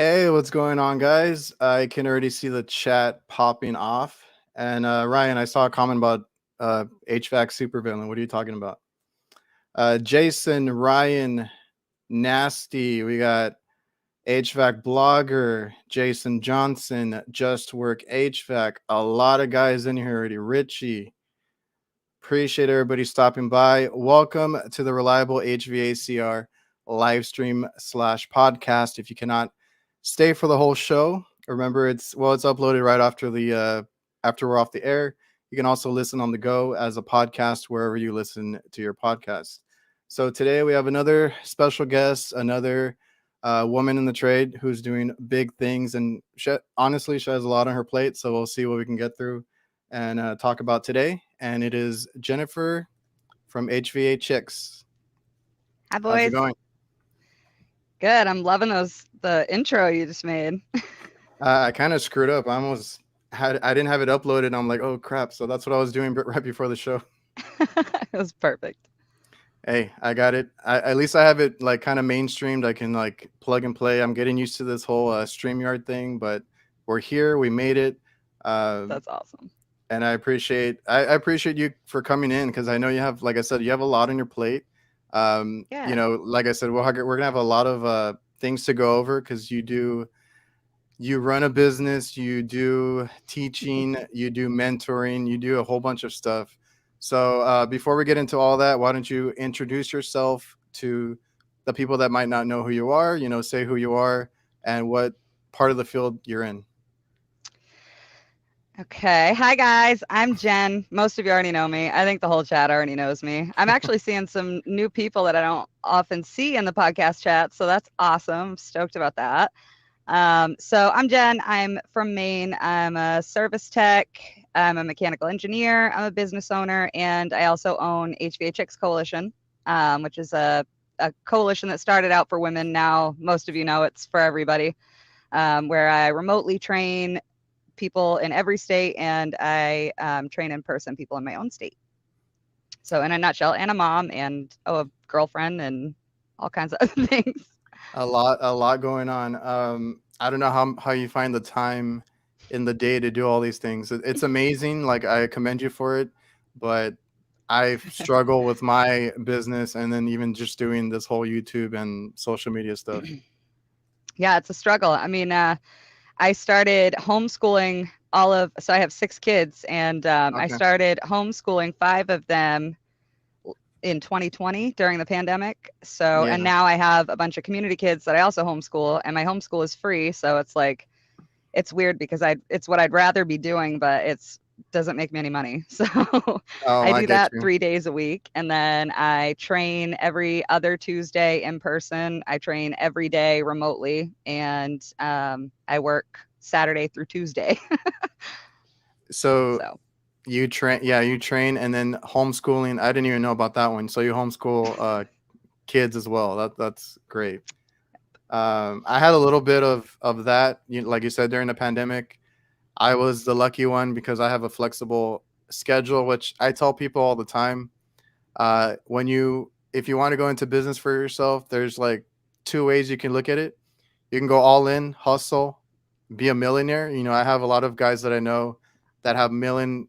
Hey, what's going on, guys? I can already see the chat popping off. And Ryan, I saw a comment about HVAC supervillain. What are you talking about? Jason, Ryan, Nasty. We got HVAC blogger, Jason Johnson, Just Work HVAC. A lot of guys in here already. Richie. Appreciate everybody stopping by. Welcome to the Reliable HVACR live stream slash podcast. If you cannot stay for the whole show, remember it's uploaded right after after we're off the air. You can also listen on the go as a podcast wherever you listen to your podcast. So today we have another special guest, another woman in the trade who's doing big things, and honestly, she has a lot on her plate. So we'll see what we can get through and talk about today. And it is Jennifer from HVAChicks. Hi, How's it boys. going? Good. I'm loving the intro you just made. I kind of screwed up. I didn't have it uploaded. I'm like, oh crap. So that's what I was doing right before the show. It was perfect. Hey, I got it. At least I have it like kind of mainstreamed. I can like plug and play. I'm getting used to this whole StreamYard thing, but we're here. We made it. Um, That's awesome. and I appreciate you for coming in because I know you have, like I said, you have a lot on your plate. Yeah. Like I said, we're gonna have a lot of things to go over because you run a business, you do teaching, you do mentoring, you do a whole bunch of stuff. So before we get into all that, why don't you introduce yourself to the people that might not know who you are? Say who you are and what part of the field you're in. Okay. Hi, guys. I'm Jen. Most of you already know me. I think the whole chat already knows me. I'm actually seeing some new people that I don't often see in the podcast chat. So that's awesome. I'm stoked about that. So I'm Jen. I'm from Maine. I'm a service tech. I'm a mechanical engineer. I'm a business owner. And I also own HVAChicks Coalition, which is a coalition that started out for women. Now, most of you know it's for everybody, where I remotely train people in every state and I train in person people in my own state. So, in a nutshell, and a mom and a girlfriend and all kinds of other things. A lot going on. I don't know how you find the time in the day to do all these things. It's amazing. Like I commend you for it, but I struggle with my business and then even just doing this whole YouTube and social media stuff. Yeah, it's a struggle. I mean, I started homeschooling so I have 6 kids, and I Okay. started homeschooling 5 of them in 2020 during the pandemic. So, Yeah. and now I have a bunch of community kids that I also homeschool, and my homeschool is free. So it's like, it's weird because it's what I'd rather be doing, but it's doesn't make me any money. So Oh, I I do get that you. 3 days a week. And then I train every other Tuesday in person. I train every day remotely. And I work Saturday through Tuesday. So So you train and then homeschooling. I didn't even know about that one. So you homeschool kids as well. That's great. I had a little bit of that. Like you said, during the pandemic, I was the lucky one because I have a flexible schedule, which I tell people all the time. If you want to go into business for yourself, there's like two ways you can look at it. You can go all in, hustle, be a millionaire. I have a lot of guys that I know that have $1 million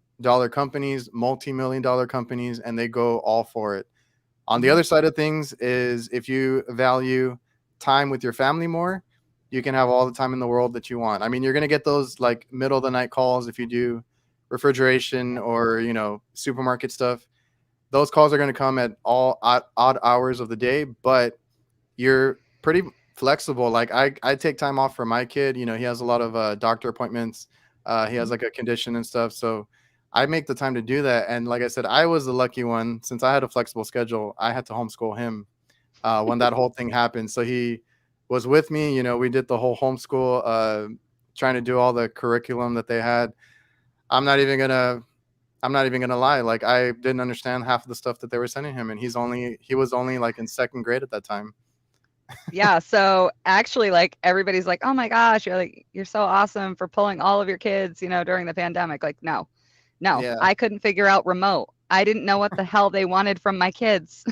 companies, multi-million-dollar companies, and they go all for it. On the mhm. other side of things is if you value time with your family more, you can have all the time in the world that you want. I mean, you're going to get those like middle of the night calls if you do refrigeration or, supermarket stuff. Those calls are going to come at all odd hours of the day, but you're pretty flexible. Like I take time off for my kid. He has a lot of doctor appointments. He has Mhm. like a condition and stuff. So I make the time to do that. And like I said, I was the lucky one since I had a flexible schedule. I had to homeschool him when that whole thing happened. So he was with me. We did the whole homeschool, trying to do all the curriculum that they had. I'm not even gonna. I'm not even gonna lie. Like I didn't understand half of the stuff that they were sending him, and he was only like in second grade at that time. Yeah, so actually, like, everybody's like, "Oh my gosh, you're so awesome for pulling all of your kids, during the pandemic." Like, no. No, Yeah. I couldn't figure out remote. I didn't know what the hell they wanted from my kids.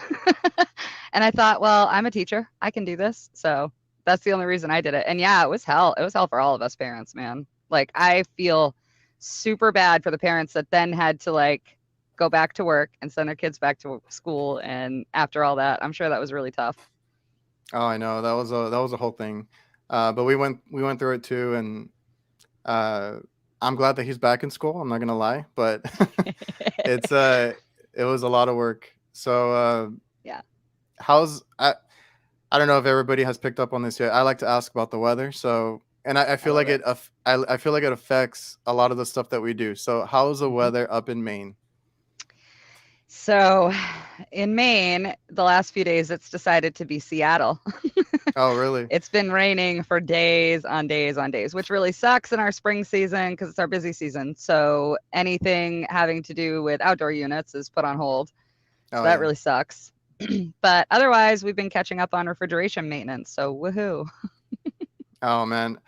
And I thought, "Well, I'm a teacher. I can do this." So, That's the only reason I did it. And yeah, it was hell. It was hell for all of us parents, man. Like I feel super bad for the parents that then had to like go back to work and send their kids back to school. And after all that, I'm sure that was really tough. Oh, I know that was a whole thing, but we went through it too, and uh, I'm glad that he's back in school. I'm not gonna lie, but it's it was a lot of work. So Yeah, how's I don't know if everybody has picked up on this yet. I like to ask about the weather. So, and I I feel love like it. I feel like it affects a lot of the stuff that we do. So, how's the Mhm. weather up in Maine? So in Maine, the last few days, it's decided to be Seattle. Oh, really? It's been raining for days on days on days, which really sucks in our spring season because it's our busy season. So anything having to do with outdoor units is put on hold. So Oh, that yeah. really sucks. But otherwise, we've been catching up on refrigeration maintenance. So woohoo. Oh, man.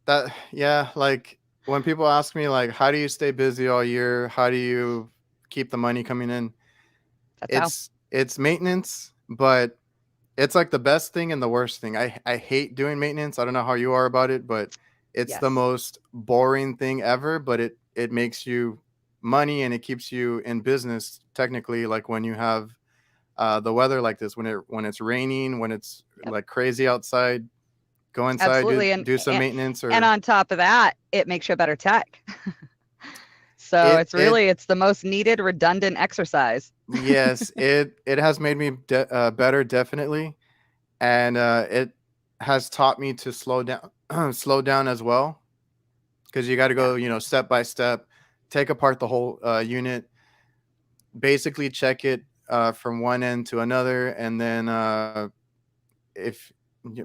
That yeah, like when people ask me like how do you stay busy all year? How do you keep the money coming in? That's how. It's maintenance, but it's like the best thing and the worst thing. I hate doing maintenance. I don't know how you are about it, but it's the Yes. most boring thing ever, but it makes you money and it keeps you in business technically like when you have the weather like this when it's raining, when it's Yep. like crazy outside, go inside, Absolutely. do some maintenance And or on top of that, it makes you a better tech. So it it's it really it's the most needed redundant exercise. yes, it has made me better definitely, and it has taught me to slow down slow down as well because you got to Yeah. go, you know, step by step, take apart the whole unit, basically check it from one end to another, and then if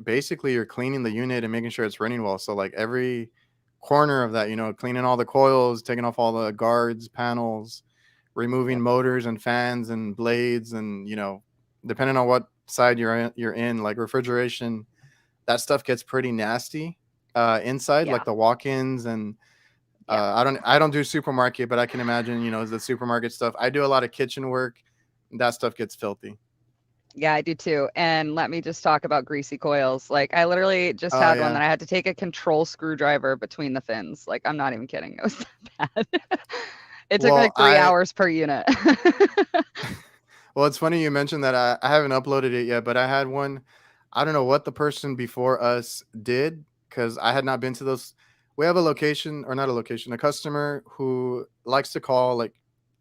basically you're cleaning the unit and making sure it's running well. So like every corner of that, you know, cleaning all the coils, taking off all the guards, panels, removing Yep. motors and fans and blades, and you know, depending on what side you're in, like refrigeration, that stuff gets pretty nasty inside, Yeah. like the walk-ins and Yeah. I don't do supermarket, but I can imagine, you know, the supermarket stuff. I do a lot of kitchen work. That stuff gets filthy. Yeah, I do too. And let me just talk about greasy coils. Like I literally just Oh had one yeah. that I had to take a control screwdriver between the fins. Like I'm not even kidding. It was that bad. It took Well, like 3 hours per unit. well, it's funny you mentioned that. I haven't uploaded it yet, but I had one. I don't know what the person before us did because I had not been to those. We have a location, or not a location, a customer who likes to call like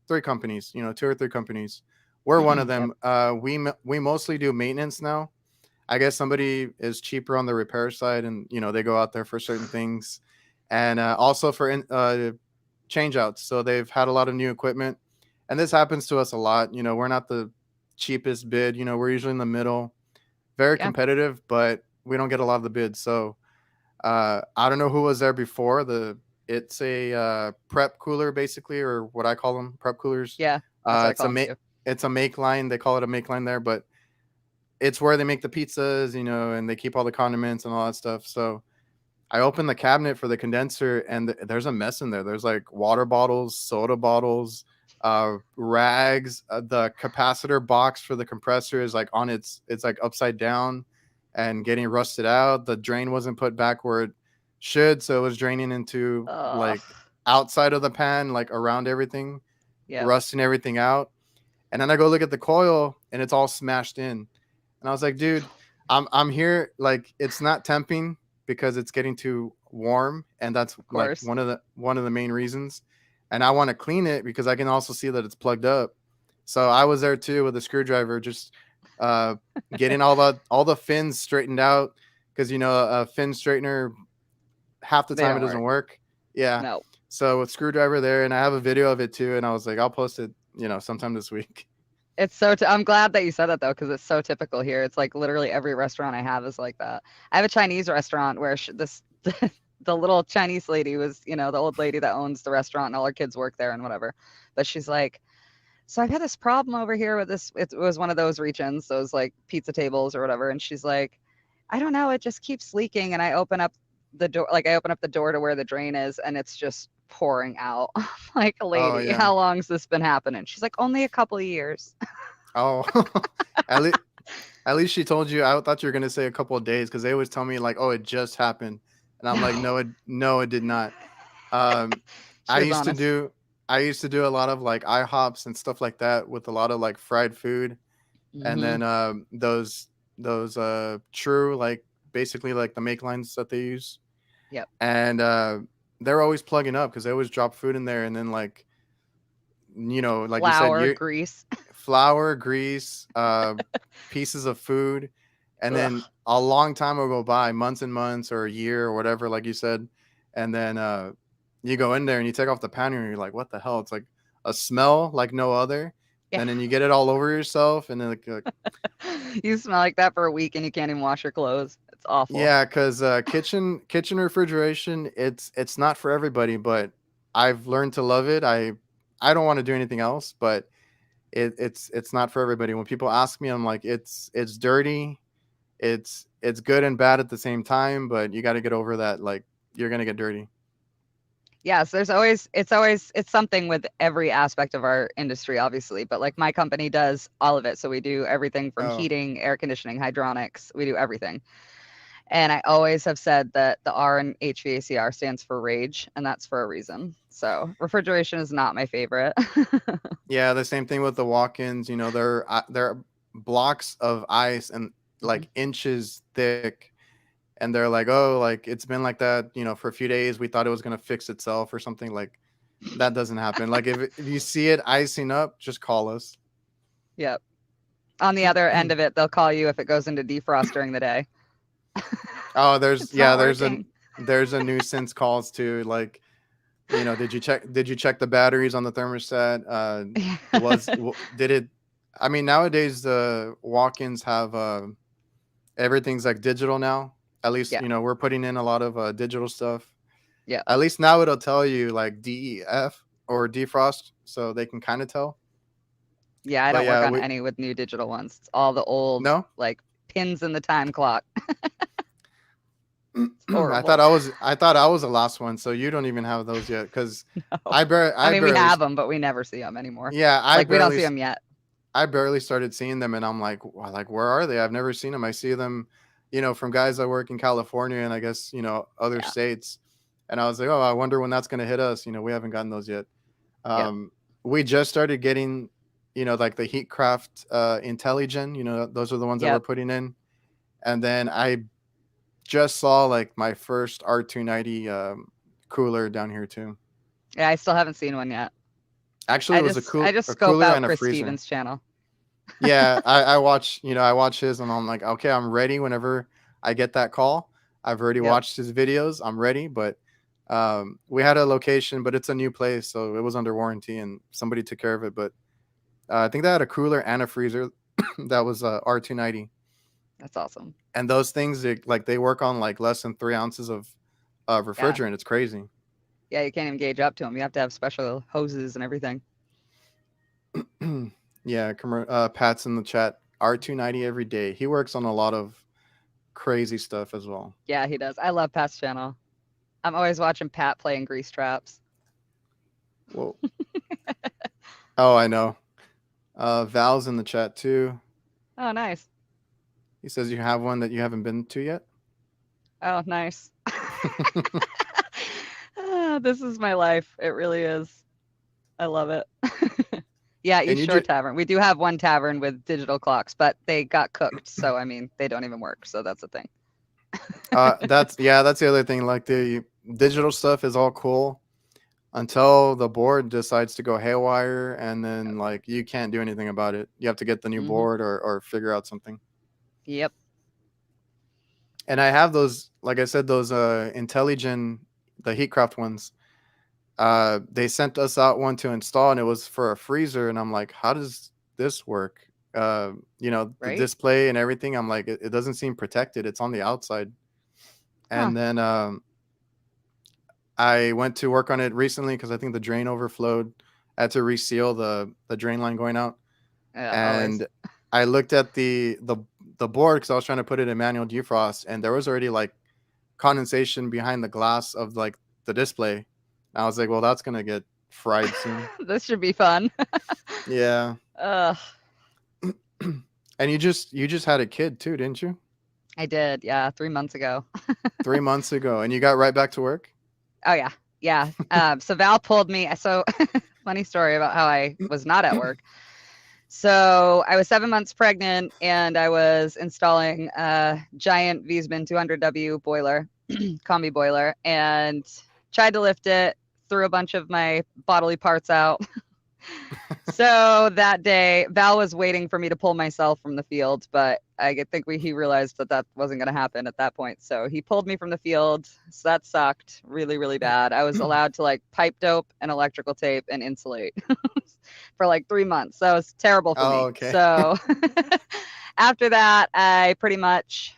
three companies, you know, two or three companies. We're one of Yep. them. We mostly do maintenance now. I guess somebody is cheaper on the repair side, and you know they go out there for certain things, and also for change outs. So they've had a lot of new equipment, and this happens to us a lot. You know, we're not the cheapest bid. You know, we're usually in the middle, very Yeah. competitive, but we don't get a lot of the bids. So I don't know who was there before. It's a prep cooler basically, or what I call them, prep coolers. Yeah. That's what I It's call them too. it's a make line. They call it a make line there, but it's where they make the pizzas, you know, and they keep all the condiments and all that stuff. So I opened the cabinet for the condenser, and there's a mess in there. There's like water bottles, soda bottles, rags. The capacitor box for the compressor is like it's like upside down and getting rusted out. The drain wasn't put back where it should, so it was draining into Ugh. like outside of the pan, like around everything, Yep. rusting everything out. And then I go look at the coil, and it's all smashed in. And I was like, dude, I'm here. Like, it's not temping because it's getting too warm, and that's Of like course. one of the main reasons. And I want to clean it because I can also see that it's plugged up. So I was there too with a screwdriver, just uh, getting all the fins straightened out because you know a fin straightener half the They time it don't doesn't work. work. Yeah. No. So with screwdriver there, and I have a video of it too, and I was like, I'll post it, you know, sometime this week. It's so I'm glad that you said that though, because it's so typical here. It's like literally every restaurant I have is like that. I have a Chinese restaurant where this the little Chinese lady was, the old lady that owns the restaurant and all her kids work there and whatever. But she's like, so I've had this problem over here with this. It was one of those regions, those like pizza tables or whatever. And she's like, I don't know, it just keeps leaking. And I open up the door, like I open up the door to where the drain is, and it's just pouring out. I'm like, Oh lady, yeah. how long's this been happening? She's like, only a couple of years. Oh, at least At least she told you. I thought you were gonna say a couple of days because they always tell me like, "Oh, it just happened," and I'm like, No, "No, it did not." Um, she I was used to honest. do I used to do a lot of like IHOPs and stuff like that with a lot of like fried food, and Hmm. then those true like basically like the make lines that they use, Yep. and they're always plugging up because they always drop food in there, and then like like you said, Flour, you grease. flour, grease, pieces of food, and then Ugh. a long time will go by, months and months or a year or whatever, like you said, and then you go in there and you take off the pan and you're like, what the hell? It's like a smell like no other. Yeah. And then you get it all over yourself, and then You smell like that for a week and you can't even wash your clothes. It's awful. yeah, because kitchen refrigeration, it's not for everybody, but I've learned to love it. I don't want to do anything else, but it's not for everybody. When people ask me, I'm like, it's dirty, it's good and bad at the same time, but you got to get over that. Like you're gonna get dirty. Yes, it's something with every aspect of our industry, obviously, but like my company does all of it. So we do everything from Oh heating, air conditioning, hydronics. We do everything. And I always have said that the R in HVACR stands for rage, and that's for a reason. So refrigeration is not my favorite. yeah, the same thing with the walk-ins. They're blocks of ice and Mhm. like inches thick, and they're like, oh, like it's been like that, for a few days. We thought it was gonna fix itself or something. Like that doesn't happen. Like if you see it icing up, just call us. Yep. On the other end of it, they'll call you if it goes into defrost during the day. Oh, It's not there's working. a nuisance calls too. Like, did you check the batteries on the thermostat? Did it? I mean, nowadays the walk-ins have everything's like digital now. At least Yeah. we're putting in a lot of digital stuff. Yeah. At least now it'll tell you like DEF or defrost, so they can kind of tell. Yeah, I But don't work yeah, on we any with new digital ones. It's all the old, no. like, pins in the time clock. It's I horrible. thought I was the last one, so you don't even have those yet. Because No. I I mean, we barely, have them, but we never see them anymore. yeah, Like, we don't see them yet. I barely started seeing them, and I'm like, like where are they? I've never seen them. I see them, from guys that work in California and I guess other Yeah. states, and I was like, oh, I wonder when that's gonna hit us. We haven't gotten those yet. Yep. We just started getting, like the Heatcraft Intelligen. Those are the ones that we're Yep. putting in, and then I just saw like my first R290 cooler down here too. Yeah, I still haven't seen one yet. Actually, it was I just a scope cooler out and a Chris freezer. Stevens' channel. Yeah, I watch his, and I'm like, okay, I'm ready whenever I get that call. I've already Yep. watched his videos. I'm ready, but we had a location, but it's a new place, so it was under warranty, and somebody took care of it. But I think they had a cooler and a freezer that was R290, That's awesome. and those things they work on like less than 3 ounces of Yeah. refrigerant. It's crazy. Yeah, you can't even gauge up to them. You have to have special hoses and everything. Yeah, Pat's in the chat. R290 every day. He works on a lot of crazy stuff as well. Yeah, he does. I love Pat's channel. I'm always watching Pat playing grease traps. Whoa. Oh, I know. Val's in the chat too. Oh, nice. He says you have one that you haven't been to yet. Oh, nice. Ah, this is my life. It really is. I love it. Yeah, And East you Shore just Tavern. We do have one tavern with digital clocks, but they got cooked. So, I mean, they don't even work. So that's the thing. that's the other thing. Like the digital stuff is all cool until the board decides to go haywire, and then like you can't do anything about it. You have to get the new Hmm. board or figure out something. Yep. And I have those, like I said, those Intelligen, the Heatcraft ones. They sent us out one to install, and it was for a freezer, and I'm like, how does this work? The Right? display and everything. I'm like, it doesn't seem protected. It's on the outside. Huh. And then I went to work on it recently because I think the drain overflowed. I had to reseal the drain line going out, Yeah, always. and I looked at the board because I was trying to put it in manual defrost, and there was already like condensation behind the glass of like the display. I was like, well, that's gonna get fried soon. This should be fun. Yeah. Ugh. And you just had a kid too, didn't you? I did, yeah, 3 months ago. 3 months ago, and you got right back to work. Oh yeah, yeah. So Val pulled me. So funny story about how I was not at work. So I was 7 months pregnant, and I was installing a giant Wiesmann 200W boiler, combi boiler, and tried to lift it. Threw a bunch of my bodily parts out. So that day, Val was waiting for me to pull myself from the field, but think he realized that that wasn't going to happen at that point. So he pulled me from the field. So that sucked really, really bad. I was allowed to like pipe dope and electrical tape and insulate for like 3 months. That was terrible for Oh, me. okay. So after that, I pretty much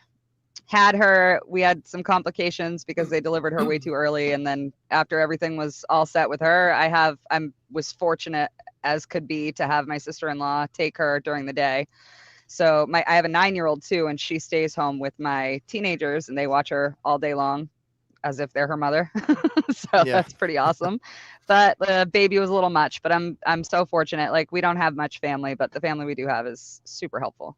had her. We had some complications because they delivered her way too early, and then after everything was all set with her, was fortunate as could be to have my sister-in-law take her during the day. So I have a 9-year-old too, and she stays home with my teenagers, and they watch her all day long as if they're her mother. So Yeah. that's pretty awesome. But the baby was a little much, but I'm so fortunate. Like, we don't have much family, but the family we do have is super helpful.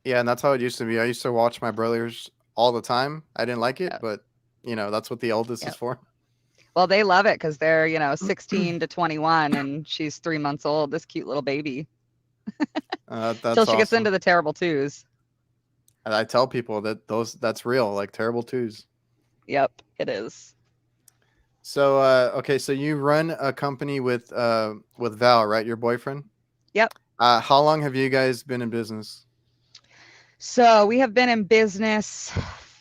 Yeah, and that's how it used to be. I used to watch my brothers all the time. I didn't like it, Yeah. but that's what the eldest is Yeah. for. Well, they love it because they're, 16 to 21, and she's 3 months old, this cute little baby, till That's she gets into awesome. the terrible twos. And I tell people that that's real, like terrible twos. Yep, it is. So okay, so you run a company with Val, right? Your boyfriend. Yep. How long have you guys been in business? So we have been in business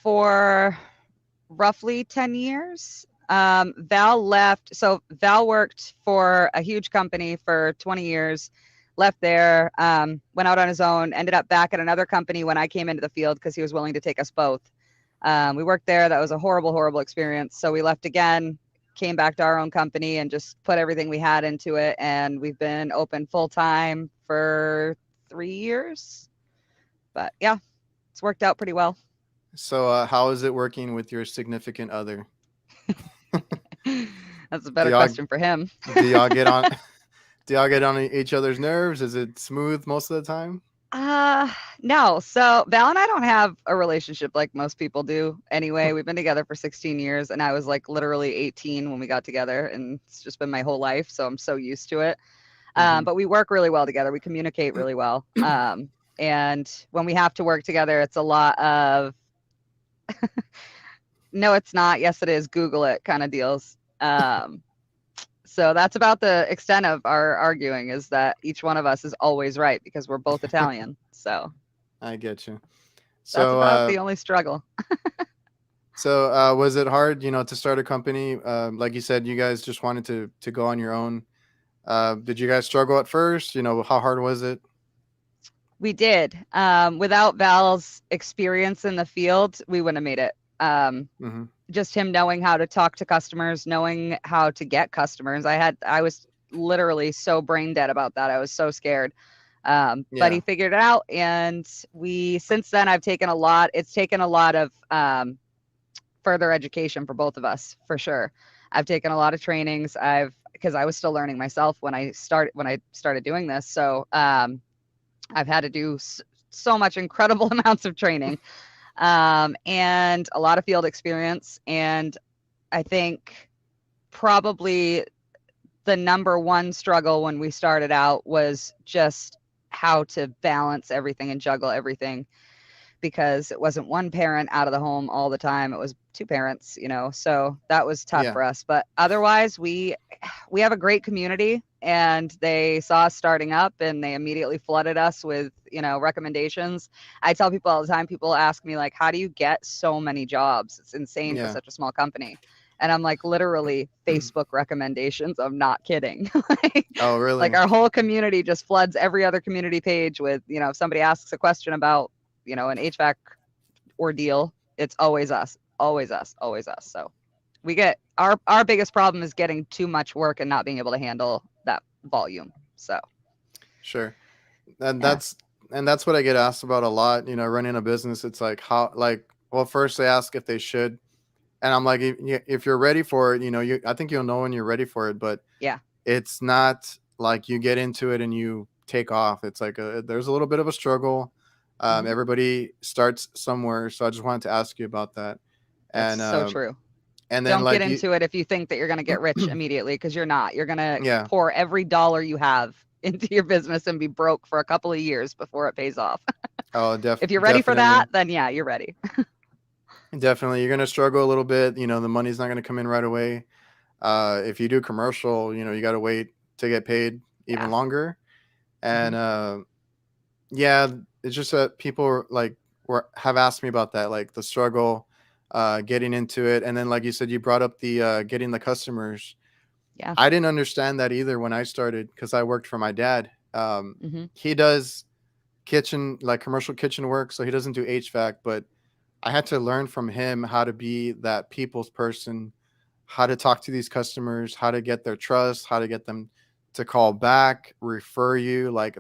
for roughly 10 years. Val left. So Val worked for a huge company for 20 years, left there, went out on his own, ended up back at another company when I came into the field because he was willing to take us both. We worked there. That was a horrible, horrible experience. So we left again, came back to our own company, and just put everything we had into it. And we've been open full time for 3 years. But yeah, it's worked out pretty well. So how is it working with your significant other? That's a Do better y'all question for him. do y'all get on do y'all get on each other's nerves? Is it smooth most of the time? Uh, no. So Val and I don't have a relationship like most people do anyway. We've been together for 16 years, and I was like literally 18 when we got together, and it's just been my whole life. So I'm so used to it. Hmm. But we work really well together. We communicate really well. And when we have to work together, it's a lot of no, it's not. Yes, it is. Google it kind of deals. So that's about the extent of our arguing, is that each one of us is always right because we're both Italian. So I get you. that's So about the only struggle. was it hard, to start a company? Like you said, you guys just wanted to go on your own. Did you guys struggle at first? How hard was it? We did. Without Val's experience in the field, we wouldn't have made it. Hmm. Just him knowing how to talk to customers, knowing how to get customers. I was literally so brain dead about that. I was so scared. But he Yeah. figured it out, and since then it's taken a lot of further education for both of us, for sure. I've taken a lot of trainings. Because I was still learning myself when I started doing this. So I've had to do so much incredible amounts of training, and a lot of field experience. And I think probably the number one struggle when we started out was just how to balance everything and juggle everything, because it wasn't one parent out of the home all the time. It was two parents, so that was tough Yeah. for us. But otherwise, we have a great community, and they saw us starting up, and they immediately flooded us with, recommendations. I tell people all the time, people ask me like, how do you get so many jobs? It's insane for Yeah. such a small company. And I'm like, literally Facebook recommendations. I'm not kidding. like, Oh, like really? our whole community just floods every other community page with, if somebody asks a question about, an HVAC ordeal, it's always us, always us, always us. So we get our biggest problem is getting too much work and not being able to handle that volume. So Sure. And yeah. that's what I get asked about a lot, running a business. It's like well, first they ask if they should. And I'm like, if you're ready for it, I think you'll know when you're ready for it, but Yeah. it's not like you get into it and you take off. It's like there's a little bit of a struggle. Mhm. Everybody starts somewhere, so I just wanted to ask you about that. That's And so true. and then Don't get like you, into it if you think that you're going to get rich immediately, because you're not. You're going to yeah. pour every dollar you have into your business and be broke for a couple of years before it pays off. Oh, If you're ready for that, definitely. then yeah, you're ready. Definitely, you're gonna struggle a little bit. The money's not gonna come in right away. If you do commercial, you got to wait to get paid even Yeah. longer. And Mhm. yeah, it's just that people like have asked me about that, like the struggle, getting into it. And then, like you said, you brought up the getting the customers. Yeah. I didn't understand that either when I started because I worked for my dad. Mhm. He does kitchen, like commercial kitchen work, so he doesn't do HVAC, but I had to learn from him how to be that people's person, how to talk to these customers, how to get their trust, how to get them to call back, refer you. Like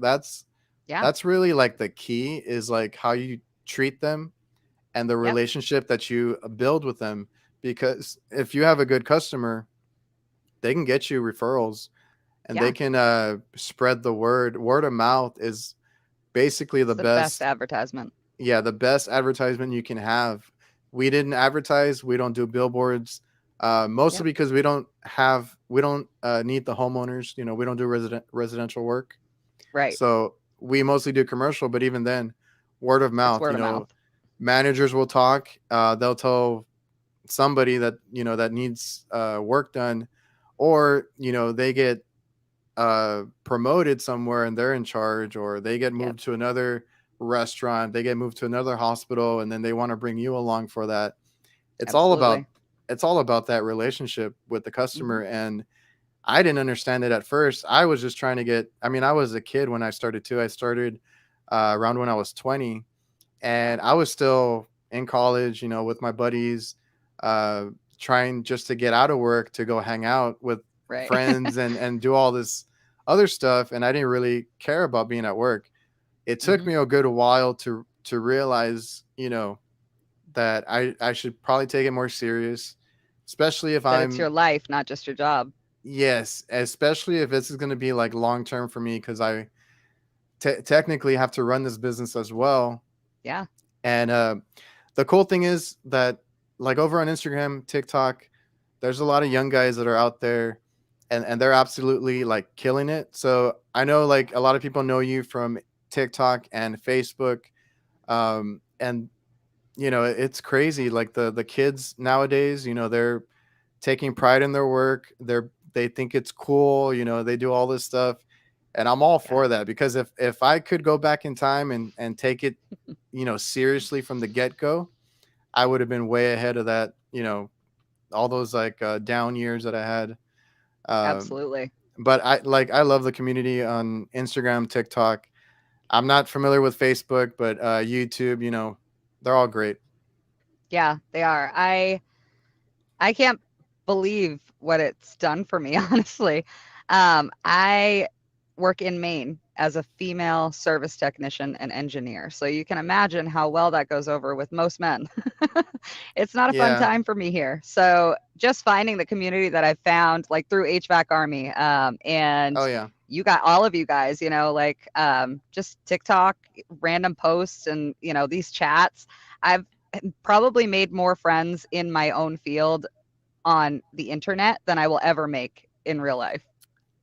Yeah. that's really like the key is like how you treat them and the Yep. relationship that you build with them. Because if you have a good customer, they can get you referrals and they Yeah. can spread the word. Word of mouth is basically It's the the best best. advertisement. Yeah, the best advertisement you can have. We didn't advertise. We don't do billboards, mostly Yep. because we don't need the homeowners. We don't do residential work, Right. so we mostly do commercial. But even then, word of It's mouth. word of mouth. Managers will talk. They'll tell somebody that that needs work done, or they get promoted somewhere and they're in charge, or they get Yep. moved to another restaurant, they get moved to another hospital, and then they want to bring you along for that. It's all about Absolutely. that relationship with the Mhm. customer. And I didn't understand it at first. I was just trying to get, I mean, I was a kid when I started too. I started around when I was 20, Yeah. and I was still in college, with my buddies, uh, trying just to get out of work to go hang out with Right. friends and do all this other stuff. And I didn't really care about being at work. It took Mhm. me a good while to realize, that I should probably take it more serious, especially if That it's your I'm life, not just your job. yes, especially if this is going to be like long term for me because I technically have to run this business as well. Yeah. And the cool thing is that, like over on Instagram, TikTok, there's a lot of young guys that are out there, and they're absolutely like killing it. So I know like a lot of people know you from TikTok and Facebook, and it's crazy. Like the kids nowadays, they're taking pride in their work. They think it's cool. They do all this stuff, and I'm all Yeah. for that because if I could go back in time and take it, seriously from the get go, I would have been way ahead of that. All those like down years that I had. Um, Absolutely. but I love the community on Instagram, TikTok. I'm not familiar with Facebook, but YouTube, they're all great. Yeah, they are. I can't believe what it's done for me, honestly. I work in Maine as a female service technician and engineer. So you can imagine how well that goes over with most men. It's not a fun Yeah. time for me here. So just finding the community that I found, like through HVAC Army, and Oh yeah. you got all of you guys, like just TikTok, random posts, and these chats. I've probably made more friends in my own field on the internet than I will ever make in real life.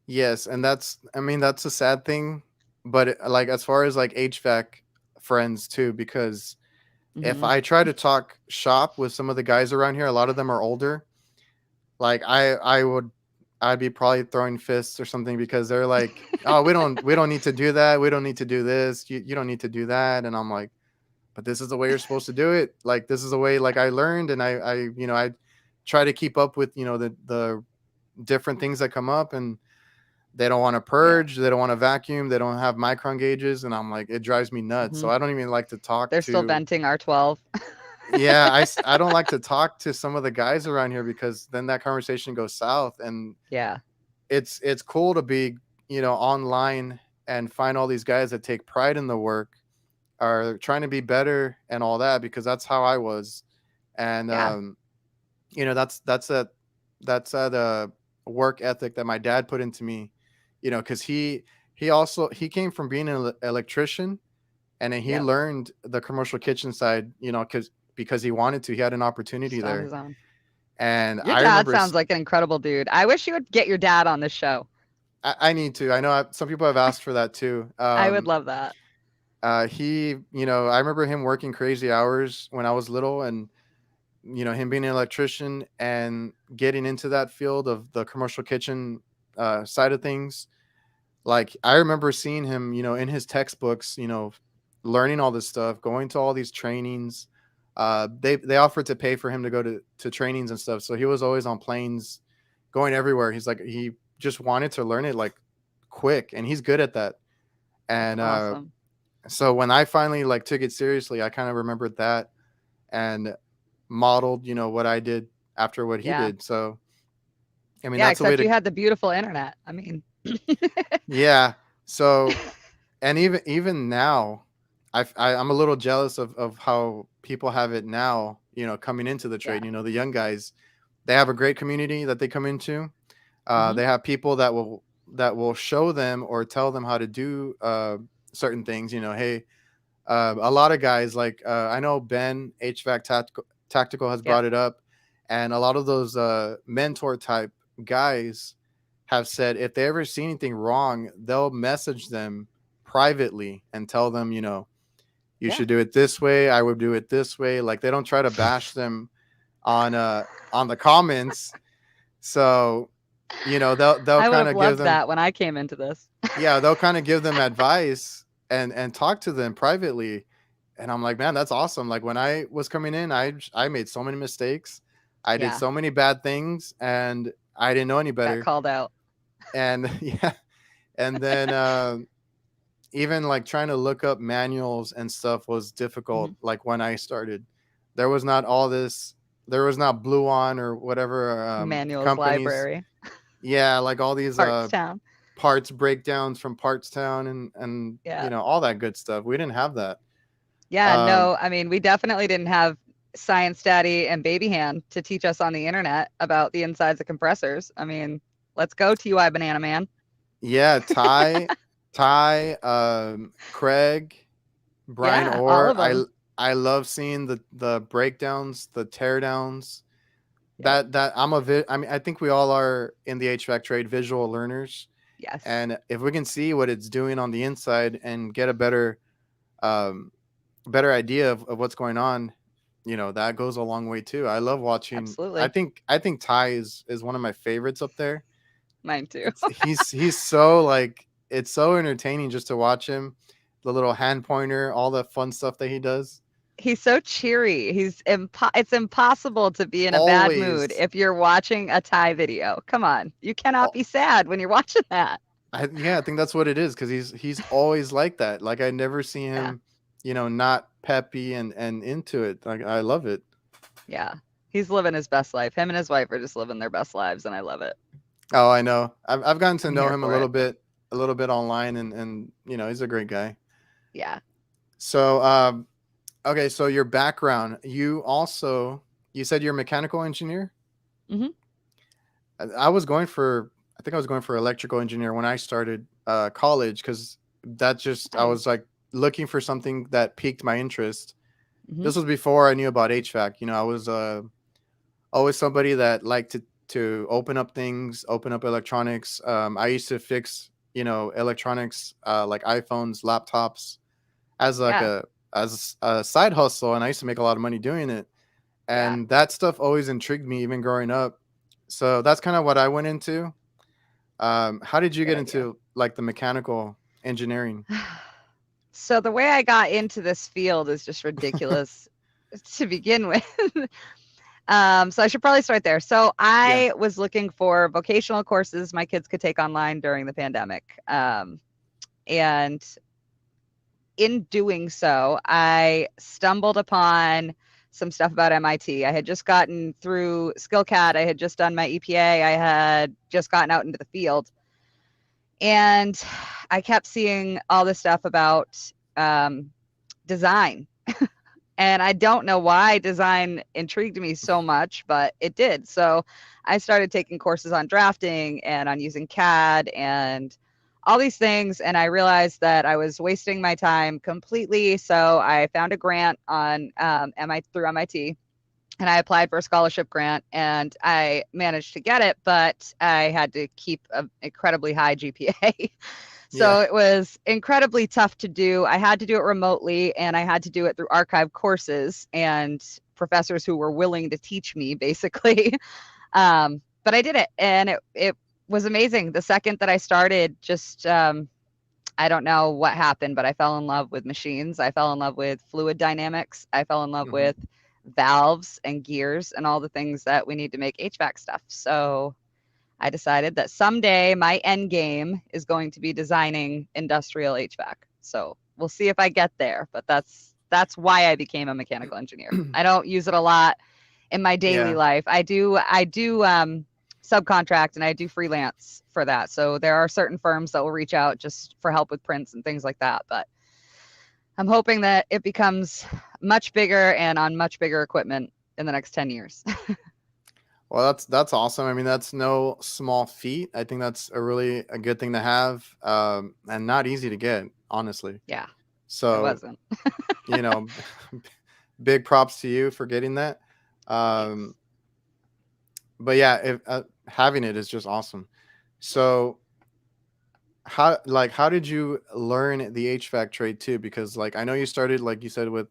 Yes, and I mean that's a sad thing, but like as far as like HVAC friends too, because if Hmm. I try to talk shop with some of the guys around here, a lot of them are older. Like I'd be probably throwing fists or something because they're like, "Oh, we don't need to do that. We don't need to do this. You don't need to do that." And I'm like, "But this is the way you're supposed to do it. Like this is the way like I learned and I try to keep up with, the different things that come up, and they don't want to Yeah. purge, they don't want to vacuum, they don't have micron gauges, and I'm like, it drives me nuts. Hmm. So I don't even like to talk They're still to. venting R12. Yeah, I don't like to talk to some of the guys around here because then that conversation goes south. And Yeah. it's cool to be, online and find all these guys that take pride in the work, are trying to be better and all that, because that's how I was. And Yeah. that's that work ethic that my dad put into me, because he came from being an electrician, and then he Yep. learned the commercial kitchen side, because he wanted to. He had an opportunity Just on there, his own. and Your I dad remember sounds like an incredible dude. I wish you would get your dad on this show. I need to. I know some people have asked for that too. I would love that. I remember him working crazy hours when I was little, and him being an electrician and getting into that field of the commercial kitchen side of things. Like, I remember seeing him, in his textbooks, learning all this stuff, going to all these trainings. They offered to pay for him to go to trainings and stuff, so he was always on planes, going everywhere. He's like, he just wanted to learn it like quick, and he's good at that. That's And awesome. so when I finally like took it seriously, I kind of remembered that and modeled, what I did after what he Yeah. did. So I mean, Yeah, that's a way except to. you had the beautiful internet. I mean, Yeah. So, and even now, I'm a little jealous of how people have it now, coming into the yeah. trade. The young guys, they have a great community that they come into. Hmm. They have people that will show them or tell them how to do certain things. Hey, a lot of guys, like, I know Ben Tactical has Yep. brought it up, and a lot of those mentor type guys have said if they ever see anything wrong, they'll message them privately and tell them, you Yeah. should do it this way. I would do it this way. Like, they don't try to bash them on the comments. So, they'll I would kind have of give loved them. that when I came into this. Yeah, they'll kind of give them advice and talk to them privately. And I'm like, man, that's awesome. Like, when I was coming in, I made so many mistakes. I did Yeah. so many bad things, and I didn't know any Got better. called out. And yeah, and then even like trying to look up manuals and stuff was Hmm. difficult. Like, when I started, there was not all this. There was not Blue On or whatever Manuals companies. library. Yeah, like all these Parts town. parts breakdowns from Parts Town and Yeah. all that good stuff. We didn't have that. Yeah, Um, no, I mean, we definitely didn't have Science Daddy and Baby Hand to teach us on the internet about the insides of compressors. I mean, let's go TUI Banana Man. yeah, Craig, Brian Yeah, all Orr. of them. I love seeing the breakdowns, the teardowns. Yep. That I mean, I think we all are in the HVAC trade visual learners, Yes. and if we can see what it's doing on the inside and get a um better idea of what's going on, that goes a long way too. I love watching. I Absolutely. think I think Ty is one of my favorites up there. Mine too. He's so, like, it's so entertaining just to watch him. The little hand pointer, all the fun stuff that he does. He's so cheery. It's impossible to be in a bad mood Always. if you're watching a Thai video. Come on. You cannot al- be sad when you're watching that. yeah, I think that's what it is, because he's always like that. Like, I never see Yeah. him, not peppy and into it. Like, I love it. Yeah. He's living his best life. Him and his wife are just living their best lives, and I love it. Oh, I know. I've gotten to I'm know here him for it. a little bit online, and he's a great guy. Yeah. So, okay, so your background, you said you're a mechanical engineer. Hmm. I think I was going for electrical engineer when I started college, because I was Nice. like looking for something that piqued my interest. Hmm. This was before I knew about HVAC. I was always somebody that liked to open up things, open up electronics. I used to fix electronics, like iPhones, laptops, as like Yeah. a side hustle, and I used to make a lot of money doing it. Yeah. And that stuff always intrigued me, even growing up. So that's kind of what I went into. How did you Good get idea. into like the mechanical engineering? So the way I got into this field is just ridiculous to begin with. So I should probably start there. So Yeah. I was looking for vocational courses my kids could take online during the pandemic. And in doing so, I stumbled upon some stuff about MIT. I had just gotten through SkillCat. I had just done my EPA. I had just gotten out into the field. And I kept seeing all this stuff about design. And I don't know why design intrigued me so much, but it did. So I started taking courses on drafting and on using CAD and all these things. And I realized that I was wasting my time completely. So I found a grant on through MIT, and I applied for a scholarship grant, and I managed to get it, but I had to keep an incredibly high GPA. Yeah. So it was incredibly tough to do. I had to do it remotely, and I had to do it through archive courses and professors who were willing to teach me, basically. But I did it, and it was amazing. The second that I started, just I don't know what happened, but I fell in love with machines. I fell in love with fluid dynamics. I fell in love Hmm. with valves and gears and all the things that we need to make HVAC stuff. So I decided that someday my end game is going to be designing industrial HVAC. So we'll see if I get there, but that's why I became a mechanical engineer. I don't use it a lot in my daily Yeah. life. I do subcontract, and I do freelance for that. So there are certain firms that will reach out just for help with prints and things like that. But I'm hoping that it becomes much bigger and on much bigger equipment in the next 10 years. Well, that's awesome. I mean, that's no small feat. I think that's a good thing to have, and not easy to get, honestly. Yeah, it So, wasn't. you know, big props to you for getting that. Thanks. Um, but yeah, if, having it is just awesome. So, how did you learn the HVAC trade too? Because like I know you started, like you said, with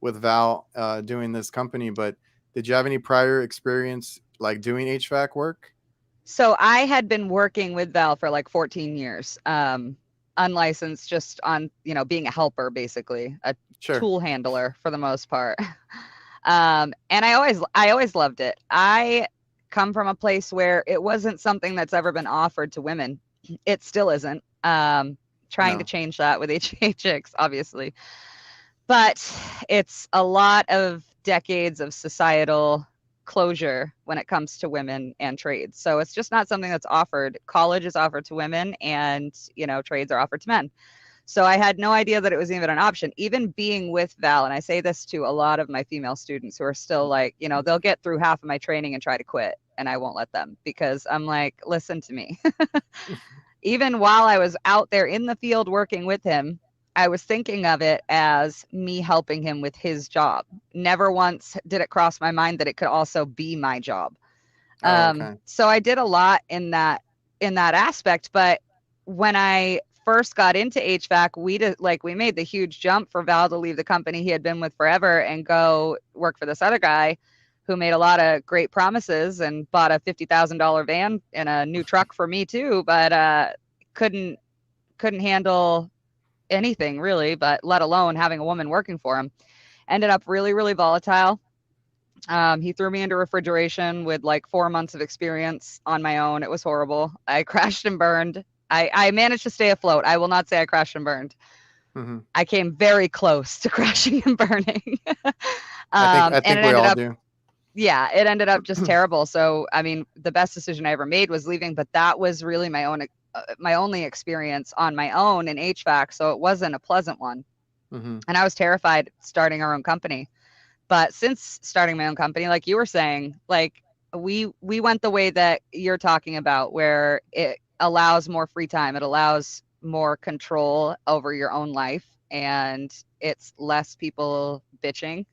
Val, doing this company, but did you have any prior experience like doing HVAC work? So I had been working with Val for like 14 years, unlicensed, just on, being a helper, basically, a Sure. tool handler for the most part. And I always loved it. I come from a place where it wasn't something that's ever been offered to women. It still isn't. Trying to No. change that with HVAChicks, obviously. But it's a lot of decades of societal closure when it comes to women and trades. So it's just not something that's offered. College is offered to women, and, trades are offered to men. So I had no idea that it was even an option. Even being with Val, and I say this to a lot of my female students who are still like, they'll get through half of my training and try to quit, and I won't let them, because I'm like, listen to me. Even while I was out there in the field working with him, I was thinking of it as me helping him with his job. Never once did it cross my mind that it could also be my job. Oh, okay. So I did a lot in that aspect. But when I first got into HVAC, we made the huge jump for Val to leave the company he had been with forever and go work for this other guy who made a lot of great promises and bought a $50,000 van and a new truck for me too, but couldn't couldn't handle anything really, but let alone having a woman working for him. Ended up really, really volatile. He threw me into refrigeration with like 4 months of experience on my own. It was horrible. I crashed and burned. I managed to stay afloat. I will not say I crashed and burned. Hmm. I came very close to crashing and burning. I And think it we ended all up, do. yeah, it ended up just terrible. So, I mean, the best decision I ever made was leaving, but that was really my only experience on my own in HVAC. So it wasn't a pleasant one. Hmm. And I was terrified starting our own company. But since starting my own company, like you were saying, like we went the way that you're talking about, where it allows more free time, it allows more control over your own life, and it's less people bitching,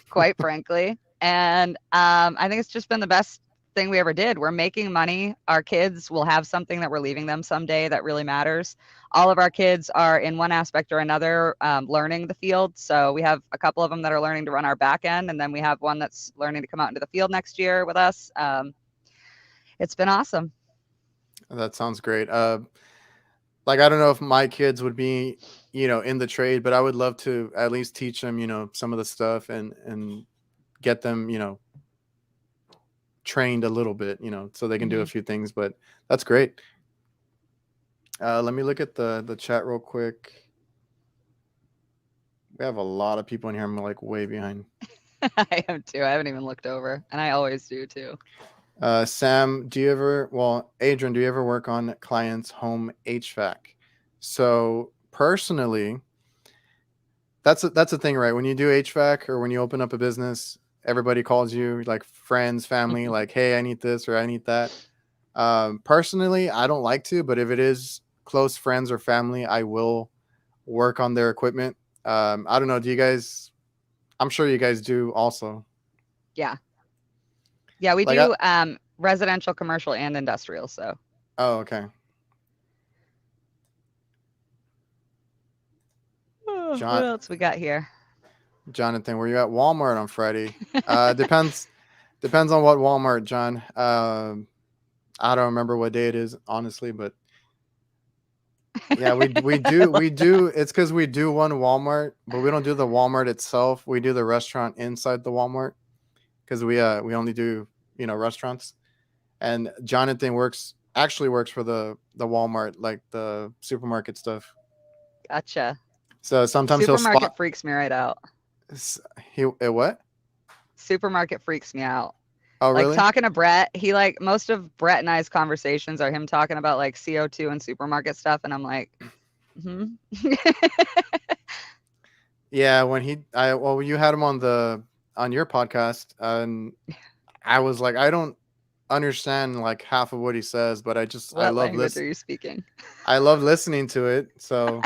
quite frankly. And I think it's just been the best thing we ever did. We're making money. Our kids will have something that we're leaving them someday that really matters. All of our kids are in one aspect or another learning the field. So we have a couple of them that are learning to run our back end, and then we have one that's learning to come out into the field next year with us. It's been awesome. That sounds great. Like I don't know if my kids would be, in the trade, but I would love to at least teach them, some of the stuff and get them, trained a little bit, so they can do a Hmm. few things. But that's great. Let me look at the chat real quick. We have a lot of people in here. I'm like way behind. I am too. I haven't even looked over, and I always do too. Sam, Adrian, do you ever work on clients' home HVAC? So personally, that's a thing, right? When you do HVAC or when you open up a business, everybody calls you, like friends, family, like, hey, I need this or I need that. Personally, I don't like to, but if it is close friends or family, I will work on their equipment. I don't know. Do you guys? I'm sure you guys do also. Yeah. Yeah, we Like, I, do residential, commercial, and industrial. So oh, okay. what John, else we got here? Jonathan, were you at Walmart on Friday? Depends on what Walmart, John. I don't remember what day it is, honestly, but yeah, we do. It's because we do one Walmart, but we don't do the Walmart itself. We do the restaurant inside the Walmart because we only do restaurants. And Jonathan works for the Walmart, like the supermarket stuff. Gotcha. So sometimes he'll Supermarket spot. freaks me right out. What? Supermarket freaks me out. Oh, Like really? talking to Brett, he like most of Brett and I's conversations are him talking about like CO2 and supermarket stuff, and I'm like, hmm. Yeah, well, you had him on your podcast, and I was like, I don't understand like half of what he says, but What language are you speaking? I love listening to it. So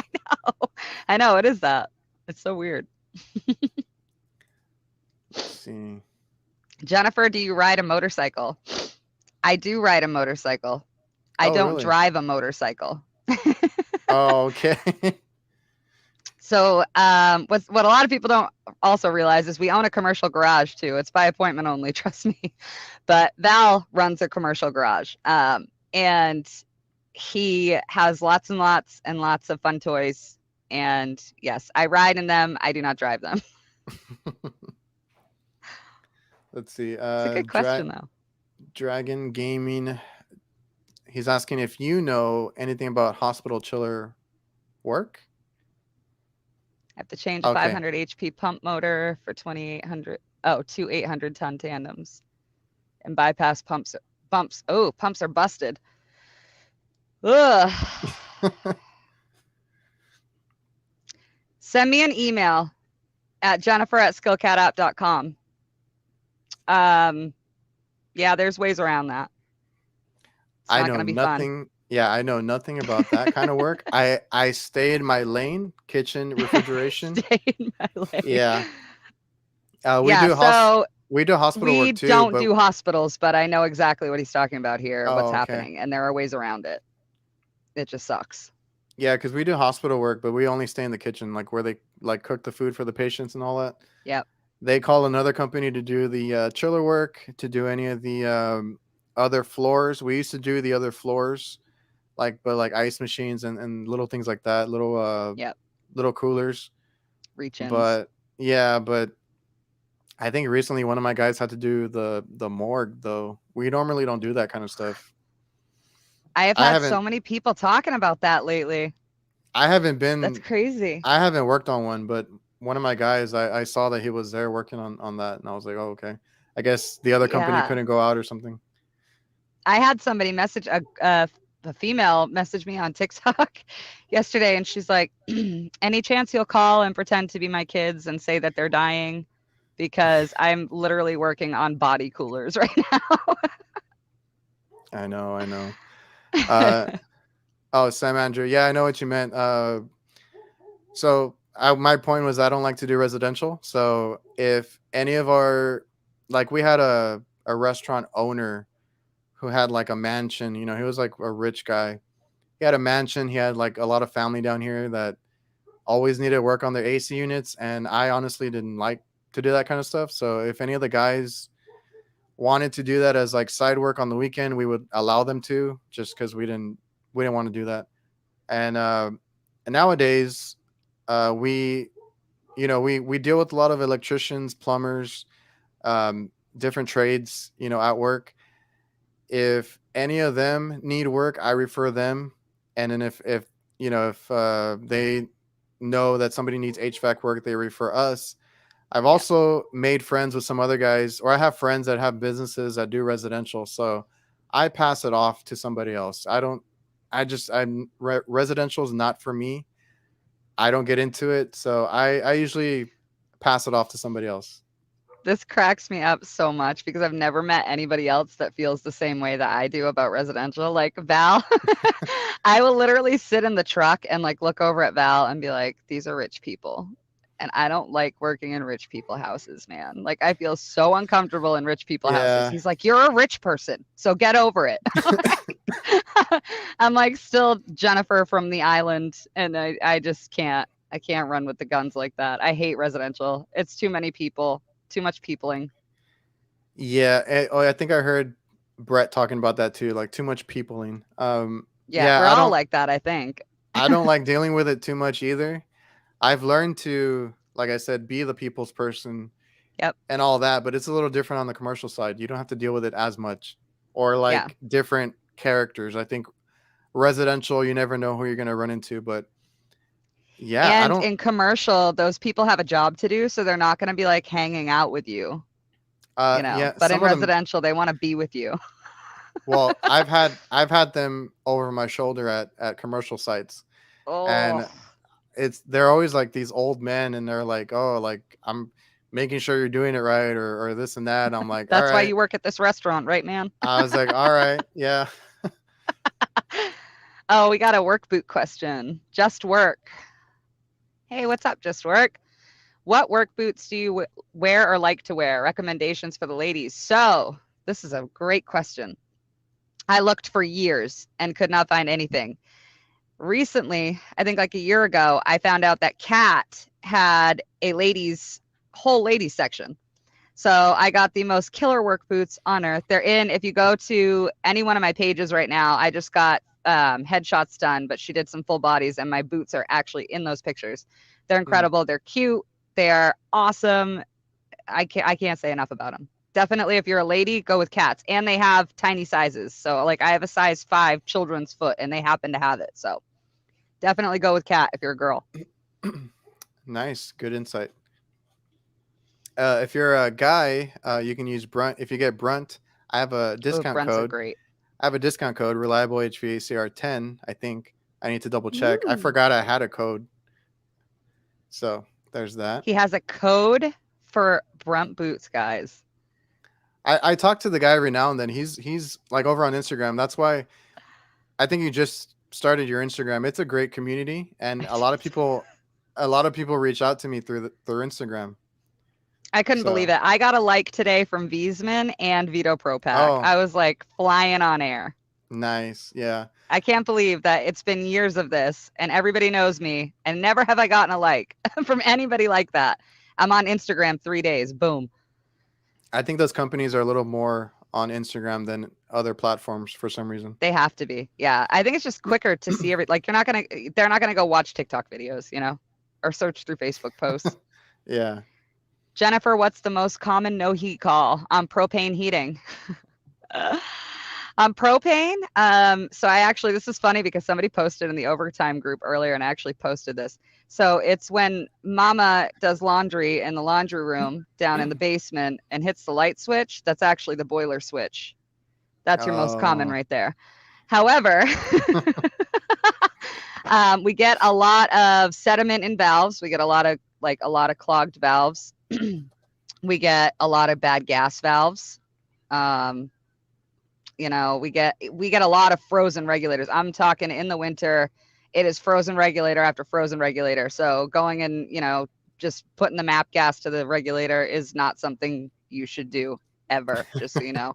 Oh, I know it is that. It's so weird. let's see. Jennifer, do you ride a motorcycle? I do ride a motorcycle. I Oh, don't really? drive a motorcycle. Oh, okay. So, what a lot of people don't also realize is we own a commercial garage too. It's by appointment only, trust me. But Val runs a commercial garage, and he has lots and lots and lots of fun toys. And yes, I ride in them. I do not drive them. Let's see. It's a good question though. Dragon Gaming. He's asking if you know anything about hospital chiller work. I have to change a Okay. 500 HP pump motor for 2,800. Oh, two 800-ton tandems, and bypass pumps. Bumps. Oh, pumps are busted. Ugh. Send me an email at jennifer@skillcatapp.com. Yeah, there's ways around that. It's I not know going to be fun. nothing. Yeah, I know nothing about that kind of work. I stay in my lane, kitchen, refrigeration. Stay in my lane. Yeah. We Yeah, do so we do hospital we work too, don't but do hospitals, but I know exactly what he's talking about here, what's oh, okay. happening, and there are ways around it. It just sucks. Yeah, because we do hospital work, but we only stay in the kitchen, like where they like cook the food for the patients and all that. Yep. They call another company to do the chiller work, to do any of the other floors. We used to do the other floors, like ice machines and little things like that, Yep. little coolers. Reach-ins. But yeah, but I think recently one of my guys had to do the morgue though. We normally don't do that kind of stuff. I have I had haven't so many people talking about that lately. I haven't That's been crazy. I haven't worked on one, but one of my guys, I saw that he was there working on that, and I was like, oh, okay. I guess the other company Yeah. couldn't go out or something. I had somebody message a female message me on TikTok yesterday, and she's like, "Any chance you'll call and pretend to be my kids and say that they're dying, because I'm literally working on body coolers right now." I know. Uh, oh, Sam Andrew. Yeah, I know what you meant. My point was I don't like to do residential. So if any of like we had a restaurant owner who had like a mansion, he was like a rich guy. He had a mansion. He had like a lot of family down here that always needed work on their AC units. And I honestly didn't like to do that kind of stuff. So if any of the guys wanted to do that as like side work on the weekend, we would allow them to, just because we didn't want to do that. And nowadays, we we deal with a lot of electricians, plumbers, different trades, at work. If any of them need work, I refer them. And then if they know that somebody needs HVAC work, they refer us. I've Yeah. also made friends with some other guys, or I have friends that have businesses that do residential. So I pass it off to somebody else. I don't, I just, residential is not for me. I don't get into it. So I usually pass it off to somebody else. This cracks me up so much because I've never met anybody else that feels the same way that I do about residential. Like Val, I will literally sit in the truck and like look over at Val and be like, these are rich people. And I don't like working in rich people houses, man. Like I feel so uncomfortable in rich people houses. Yeah. He's like, you're a rich person, so get over it. I'm like still Jennifer from the island, and I just can't. I can't run with the guns like that. I hate residential. It's too many people, too much peopling. Yeah. Oh, I think I heard Brett talking about that too. Like too much peopling. Yeah, Yeah, we're all like that, I think. I don't like dealing with it too much either. I've learned to, like I said, be the people's person Yep. and all that, but it's a little different on the commercial side. You don't have to deal with it as much, or Yeah. like different characters. I think residential, you never know who you're gonna run into, but yeah, I And don't. in commercial, those people have a job to do, so they're not going to be like hanging out with you, Yeah, But in some of them. residential, they want to be with you. Well, I've had them over my shoulder at commercial sites, Oh, and they're always like these old men, and they're like, oh, like I'm making sure you're doing it right, or this and that. I'm like, all that's why right. you work at this restaurant, right, man? I was like, all right, yeah. Oh, we got a work boot question. Just work. Hey, what's up, Just Work? What work boots do you wear or like to wear? Recommendations for the ladies. So, this is a great question. I looked for years and could not find anything. Recently, I think like a year ago, I found out that Cat had a whole ladies section. So I got the most killer work boots on earth. They're in, if you go to any one of my pages right now, I just got headshots done, but she did some full bodies, and my boots are actually in those pictures. They're Mm. incredible. They're cute. They are awesome. I can't say enough about them. Definitely, if you're a lady, go with Cats, and they have tiny sizes. So like I have a size 5 children's foot, and they happen to have it. So definitely go with Cat if you're a girl. Nice, good insight. If you're a guy, you can use Brunt. If you get Brunt, I have a Oh, discount Brunts are code. great. I have a discount code, reliable HVACr10. I think I need to double check. I Ooh. forgot I had a code, so there's that. He has a code for Brunt boots, guys. I talk to the guy every now and then. He's like over on Instagram. That's why I think you just started your Instagram. It's a great community, and I did. a lot of people reach out to me through Instagram. I couldn't believe So, it. I got a like today from Wiesman and Vito Pro Pack. oh, I was like flying on air. nice, yeah. I can't believe that it's been years of this and everybody knows me, and never have I gotten a like from anybody like that. I'm on Instagram 3 days. Boom. I think those companies are a little more on Instagram than other platforms for some reason. They have to be. Yeah. I think it's just quicker to see like they're not gonna go watch TikTok videos, or search through Facebook posts. Yeah. Jennifer, what's the most common no heat call on propane heating? On propane, so this is funny because somebody posted in the overtime group earlier, and I actually posted this. So it's when Mama does laundry in the laundry room down in the basement and hits the light switch. That's actually the boiler switch. That's your most common Oh. right there. However, we get a lot of sediment in valves. We get a lot of clogged valves. We get a lot of bad gas valves. We get a lot of frozen regulators. I'm talking in the winter, it is frozen regulator after frozen regulator. So going and, just putting the MAP gas to the regulator is not something you should do ever, just so you know.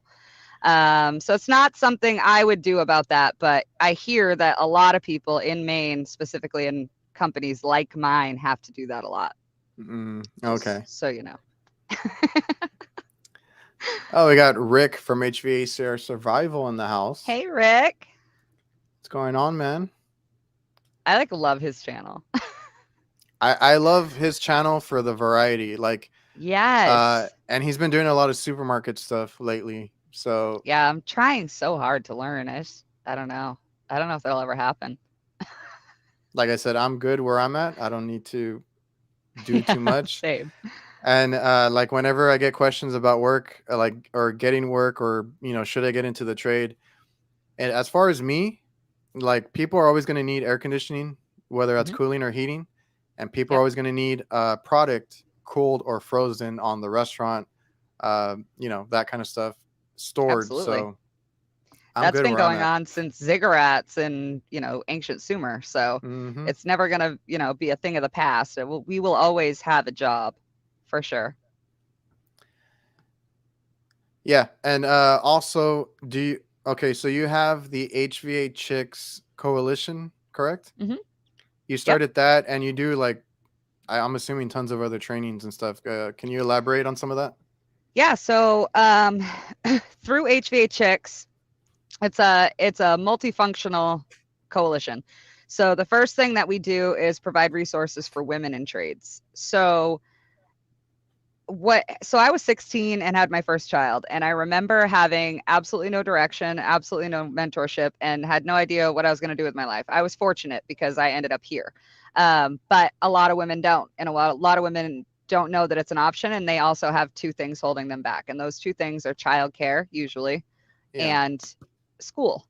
So it's not something I would do about that, but I hear that a lot of people in Maine, specifically in companies like mine, have to do that a lot. Okay. So you know. Oh, we got Rick from HVAC Survival in the house. Hey, Rick. What's going on, man? I love his channel. I love his channel for the variety. Yes. And he's been doing a lot of supermarket stuff lately. So Yeah, I'm trying so hard to learn. I don't know. I don't know if that'll ever happen. like I said, I'm good where I'm at. I don't need to do too Yeah, much. same. And like whenever I get questions about work, or getting work, or should I get into the trade? And as far as me, like people are always going to need air conditioning, whether that's Mhm. cooling or heating, and people are Yep. always going to need a product cooled or frozen on the restaurant that kind of stuff stored. Absolutely. So I'm That's good been where I'm going at. on since ziggurats and, ancient Sumer. So Hmm. it's never going to, be a thing of the past. We will always have a job for sure. Yeah, and also, do you? Okay, so you have the HVAChicks coalition, correct? Hmm. You Yep. started that, and you do like I'm assuming tons of other trainings and stuff. Can you elaborate on some of that? Yeah. So through HVAChicks, it's a multifunctional coalition. So the first thing that we do is provide resources for women in trades. So I was 16 and had my first child, and I remember having absolutely no direction, absolutely no mentorship, and had no idea what I was going to do with my life. I was fortunate because I ended up here, but a lot of women don't, and a lot of women don't know that it's an option, and they also have two things holding them back, and those two things are childcare usually Yeah. and school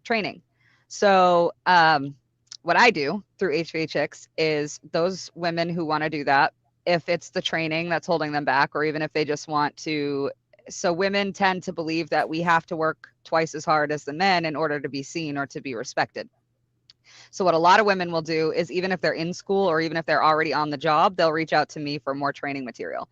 training. So what I do through HVAChicks is those women who want to do that, if it's the training that's holding them back, or even if they just want to. So women tend to believe that we have to work twice as hard as the men in order to be seen or to be respected. So what a lot of women will do is, even if they're in school or even if they're already on the job, they'll reach out to me for more training material.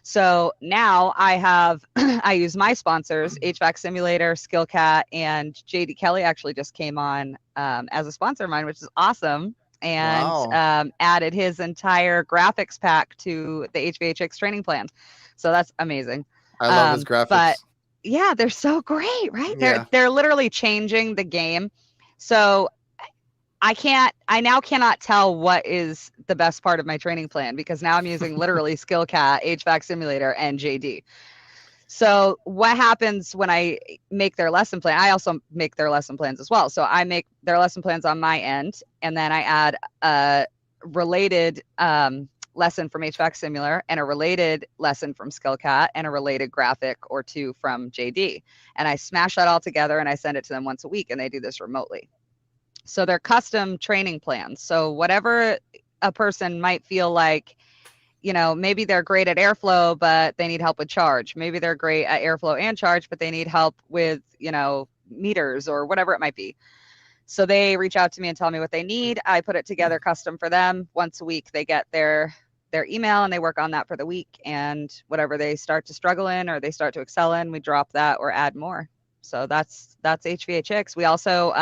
So now I have, I use my sponsors, HVAC Simulator, SkillCat, and JD Kelly actually just came on as a sponsor of mine, which is awesome. And Wow. added his entire graphics pack to the HVACX training plan. So that's amazing. I love his But graphics. yeah, they're so great, right? They're Yeah. they're literally changing the game. So I now cannot tell what is the best part of my training plan, because now I'm using literally SkillCat, HVAC Simulator, and JD. So what happens when I make their lesson plan? I also make their lesson plans as well. So I make their lesson plans on my end, and then I add a related lesson from HVAC Simulator and a related lesson from SkillCat and a related graphic or two from JD. And I smash that all together and I send it to them once a week, and they do this remotely. So they're custom training plans. So whatever a person might feel like, maybe they're great at airflow, but they need help with charge. Maybe they're great at airflow and charge, but they need help with, meters or whatever it might be. So they reach out to me and tell me what they need. I put it together custom for them. Once a week, they get their email and they work on that for the week. And whatever they start to struggle in or they start to excel in, we drop that or add more. So that's HVAChicks. We also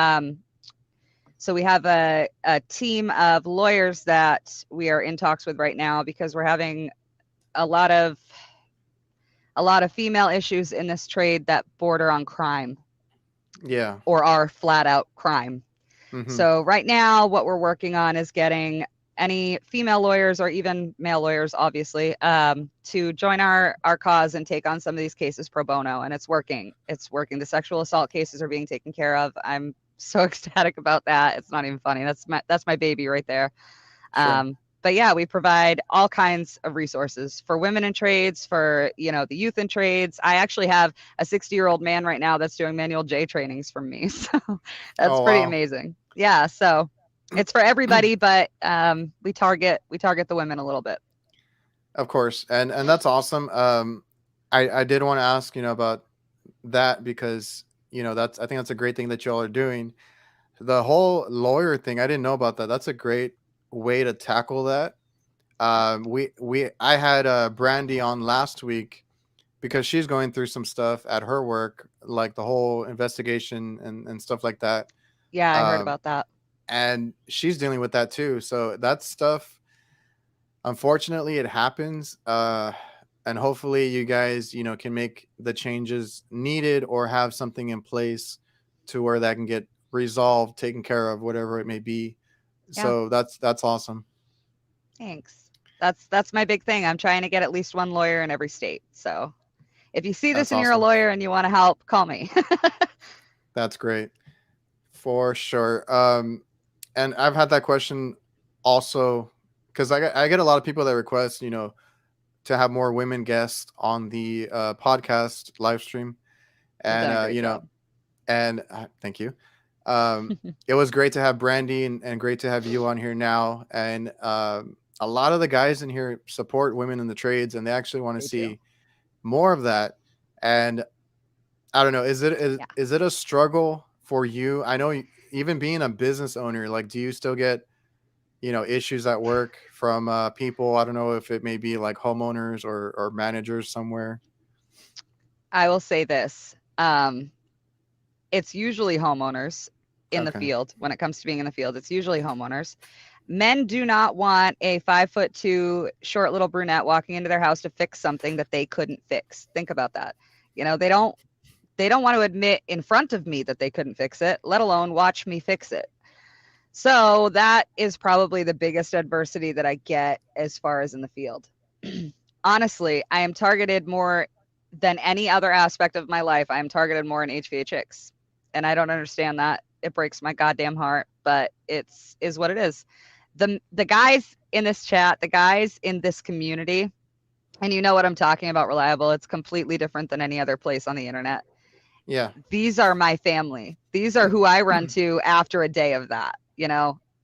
so we have a team of lawyers that we are in talks with right now, because we're having a lot of female issues in this trade that border on crime Yeah. or are flat out crime. Hmm. So right now what we're working on is getting any female lawyers, or even male lawyers obviously, to join our cause and take on some of these cases pro bono, and it's working. The sexual assault cases are being taken care of. I'm so ecstatic about that. It's not even funny. That's my baby right there. Sure. But yeah, we provide all kinds of resources for women in trades, for the youth in trades. I actually have a 60-year-old man right now that's doing manual J trainings from me, so that's Oh pretty wow. amazing. Yeah, so it's for everybody, but we target the women a little bit. Of course, and that's awesome. I did want to ask about that because that's I think that's a great thing that y'all are doing. The whole lawyer thing, I didn't know about that. That's a great way to tackle that. We I had Brandy on last week because she's going through some stuff at her work, like the whole investigation and stuff like that. Yeah, I heard Um, about that. and she's dealing with that too. So that stuff, unfortunately, it happens. And hopefully, you guys, can make the changes needed or have something in place to where that can get resolved, taken care of, whatever it may be. Yeah, So that's awesome. thanks. That's my big thing. I'm trying to get at least one lawyer in every state. So if you see That's this and you're a awesome. lawyer and you want to help, call me. That's great for sure. And I've had that question also because I get a lot of people that request to have more women guests on the podcast live stream, You've and done a great job. thank you. It was great to have Brandy and great to have you on here now. And a lot of the guys in here support women in the trades, and they actually want to They do. see more of that. And I don't know, Yeah. is it a struggle for you? I know even being a business owner, like, do you still get, issues at work from people? I don't know if it may be like homeowners or managers somewhere. I will say this. It's usually homeowners in the Okay. field. When it comes to being in the field, it's usually homeowners. Men do not want a 5'2" short little brunette walking into their house to fix something that they couldn't fix. Think about that. They don't want to admit in front of me that they couldn't fix it, let alone watch me fix it. So that is probably the biggest adversity that I get as far as in the field. Honestly, I am targeted more than any other aspect of my life. I am targeted more in HVAChicks. And I don't understand that. It breaks my goddamn heart, but it's is what it is. The guys in this chat, the guys in this community, and you know what I'm talking about, Reliable. It's completely different than any other place on the internet. Yeah. These are my family. These are who I run to after a day of that.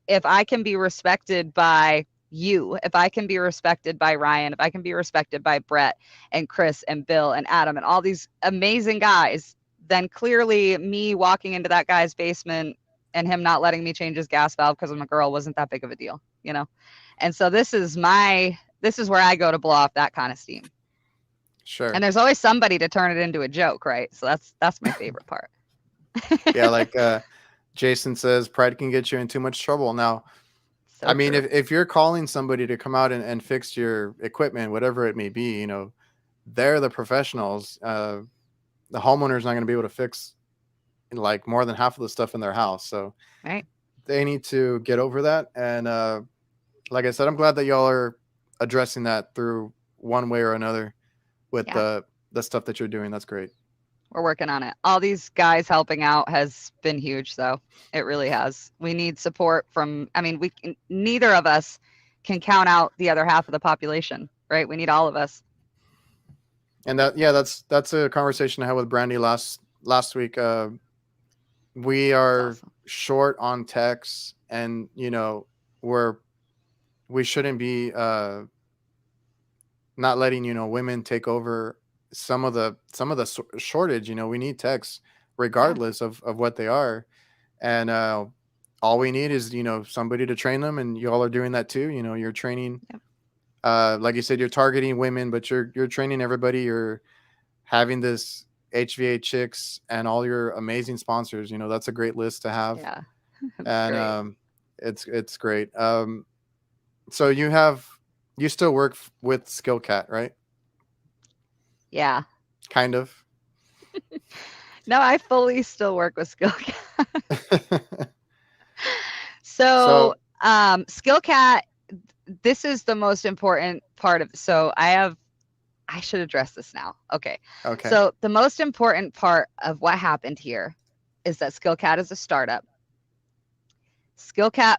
If I can be respected by you, if I can be respected by Ryan, if I can be respected by Brett and Chris and Bill and Adam and all these amazing guys, then clearly me walking into that guy's basement and him not letting me change his gas valve because I'm a girl wasn't that big of a deal. And so this is where I go to blow off that kind of steam. Sure. And there's always somebody to turn it into a joke, right? So that's my favorite part. Yeah, like Jason says, pride can get you in too much trouble. Now, So I mean, true. if you're calling somebody to come out and fix your equipment, whatever it may be, they're the professionals. The homeowner's not going to be able to fix like more than half of the stuff in their house. So Right? they need to get over that. And like I said, I'm glad that y'all are addressing that through one way or another with Yeah. the stuff that you're doing. That's great. We're working on it. All these guys helping out has been huge, though. It really has. We need support from, I mean, neither of us can count out the other half of the population, right? We need all of us. And that's a conversation I had with Brandy last week. We It's are awesome. short on techs, and we're we shouldn't be not letting women take over some of the shortage. We need techs Yeah. regardless of what they are, and all we need is somebody to train them, and y'all are doing that too. You're training, Yep. like you said, you're targeting women, but you're training everybody. You're having this HVAChicks and all your amazing sponsors. That's a great list to have, Yeah. It's and great. it's great. So you still work with Skillcat, right? Yeah. Kind of. No, I fully still work with Skillcat. So, So Skillcat, this is the most important part of. So I should address this now. Okay. okay, So the most important part of what happened here is that Skillcat is a startup. Skillcat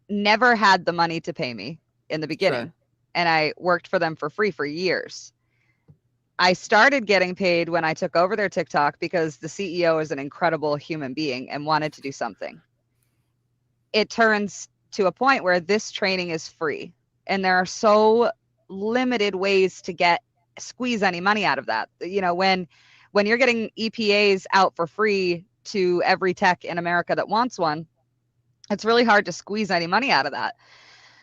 never had the money to pay me in the sure. beginning, and I worked for them for free for years. I started getting paid when I took over their TikTok because the CEO is an incredible human being and wanted to do something. It turns to a point where this training is free, and there are so limited ways to squeeze any money out of that. When you're getting EPAs out for free to every tech in America that wants one, it's really hard to squeeze any money out of that.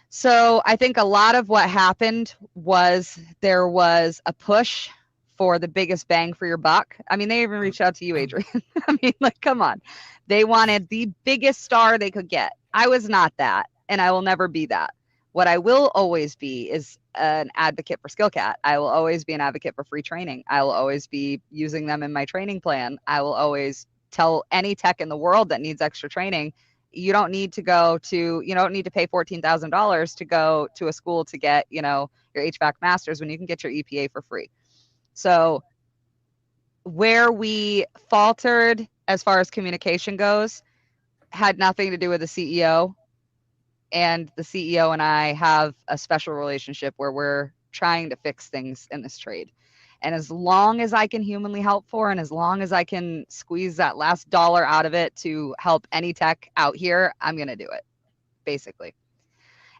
So I think a lot of what happened was there was a push for the biggest bang for your buck. I mean, they even reached out to you, Adrian. I mean, like, come on. They wanted the biggest star they could get. I was not that, and I will never be that. What I will always be is an advocate for Skillcat. I will always be an advocate for free training. I will always be using them in my training plan. I will always tell any tech in the world that needs extra training, you don't need to pay $14,000 to go to a school to get, your HVAC masters when you can get your EPA for free. So where we faltered as far as communication goes had nothing to do with the CEO. And the CEO and I have a special relationship where we're trying to fix things in this trade. And as long as I can humanly help for, and as long as I can squeeze that last dollar out of it to help any tech out here, I'm going to do it, basically.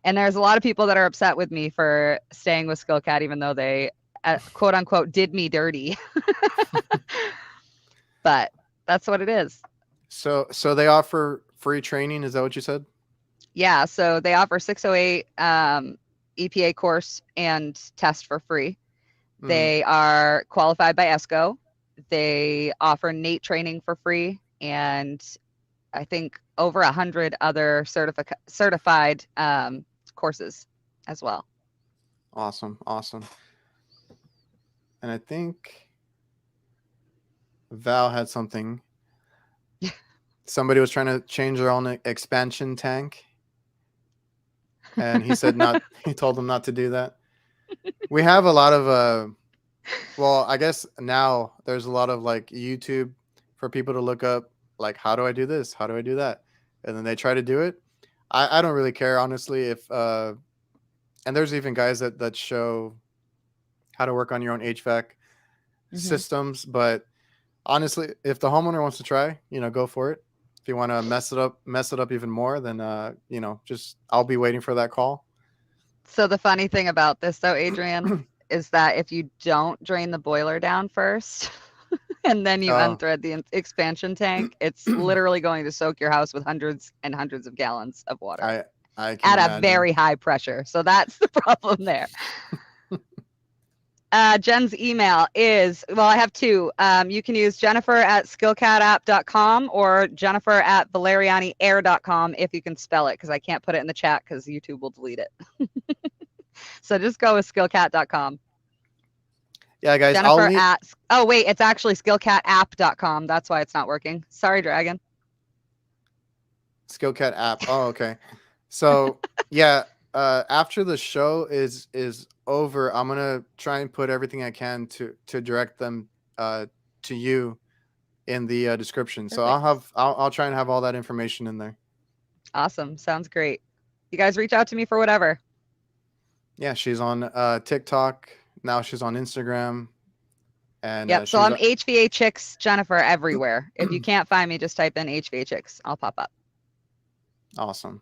And there's a lot of people that are upset with me for staying with Skillcat, even though they quote unquote did me dirty. But that's what it is. So they offer free training. Is that what you said? Yeah, so they offer 608 EPA course and test for free. Mm, They are qualified by ESCO. They offer NATE training for free, and I think over 100 other certified courses as well. awesome, awesome. And I think Val had something. Somebody was trying to change their own expansion tank, and he said not. He told them not to do that. We have a lot of well, I guess now there's a lot of like YouTube for people to look up, like, how do I do this? How do I do that? And then they try to do it. I don't really care, honestly, if and there's even guys that show how to work on your own HVAC Mm-hmm. systems. But honestly, if the homeowner wants to try, go for it. If you want to mess it up even more, then just I'll be waiting for that call. So the funny thing about this, though, Adrian, is that if you don't drain the boiler down first and then you Oh, unthread the expansion tank, it's literally going to soak your house with hundreds and hundreds of gallons of water I I can at a imagine. very high pressure. So that's the problem there. Jen's email is, well, I have two. You can use jennifer@skillcatapp.com or jennifer@valerianiair.com if you can spell it, because I can't put it in the chat because YouTube will delete it. So just go with skillcat.com. Yeah, guys, I'll Jennifer leave oh, wait, it's actually skillcatapp.com. That's why it's not working. Sorry, Dragon. Skillcat app. Oh, okay. So yeah, after the show is over, I'm gonna try and put everything I can to direct them to you in the description. So Perfect. I'll try and have all that information in there. Awesome. Sounds great. You guys reach out to me for whatever. Yeah, she's on TikTok now. She's on Instagram, and Yep. So she's I'm HVAChicks Jennifer everywhere. If you can't find me, just type in HVAChicks. I'll pop up. awesome.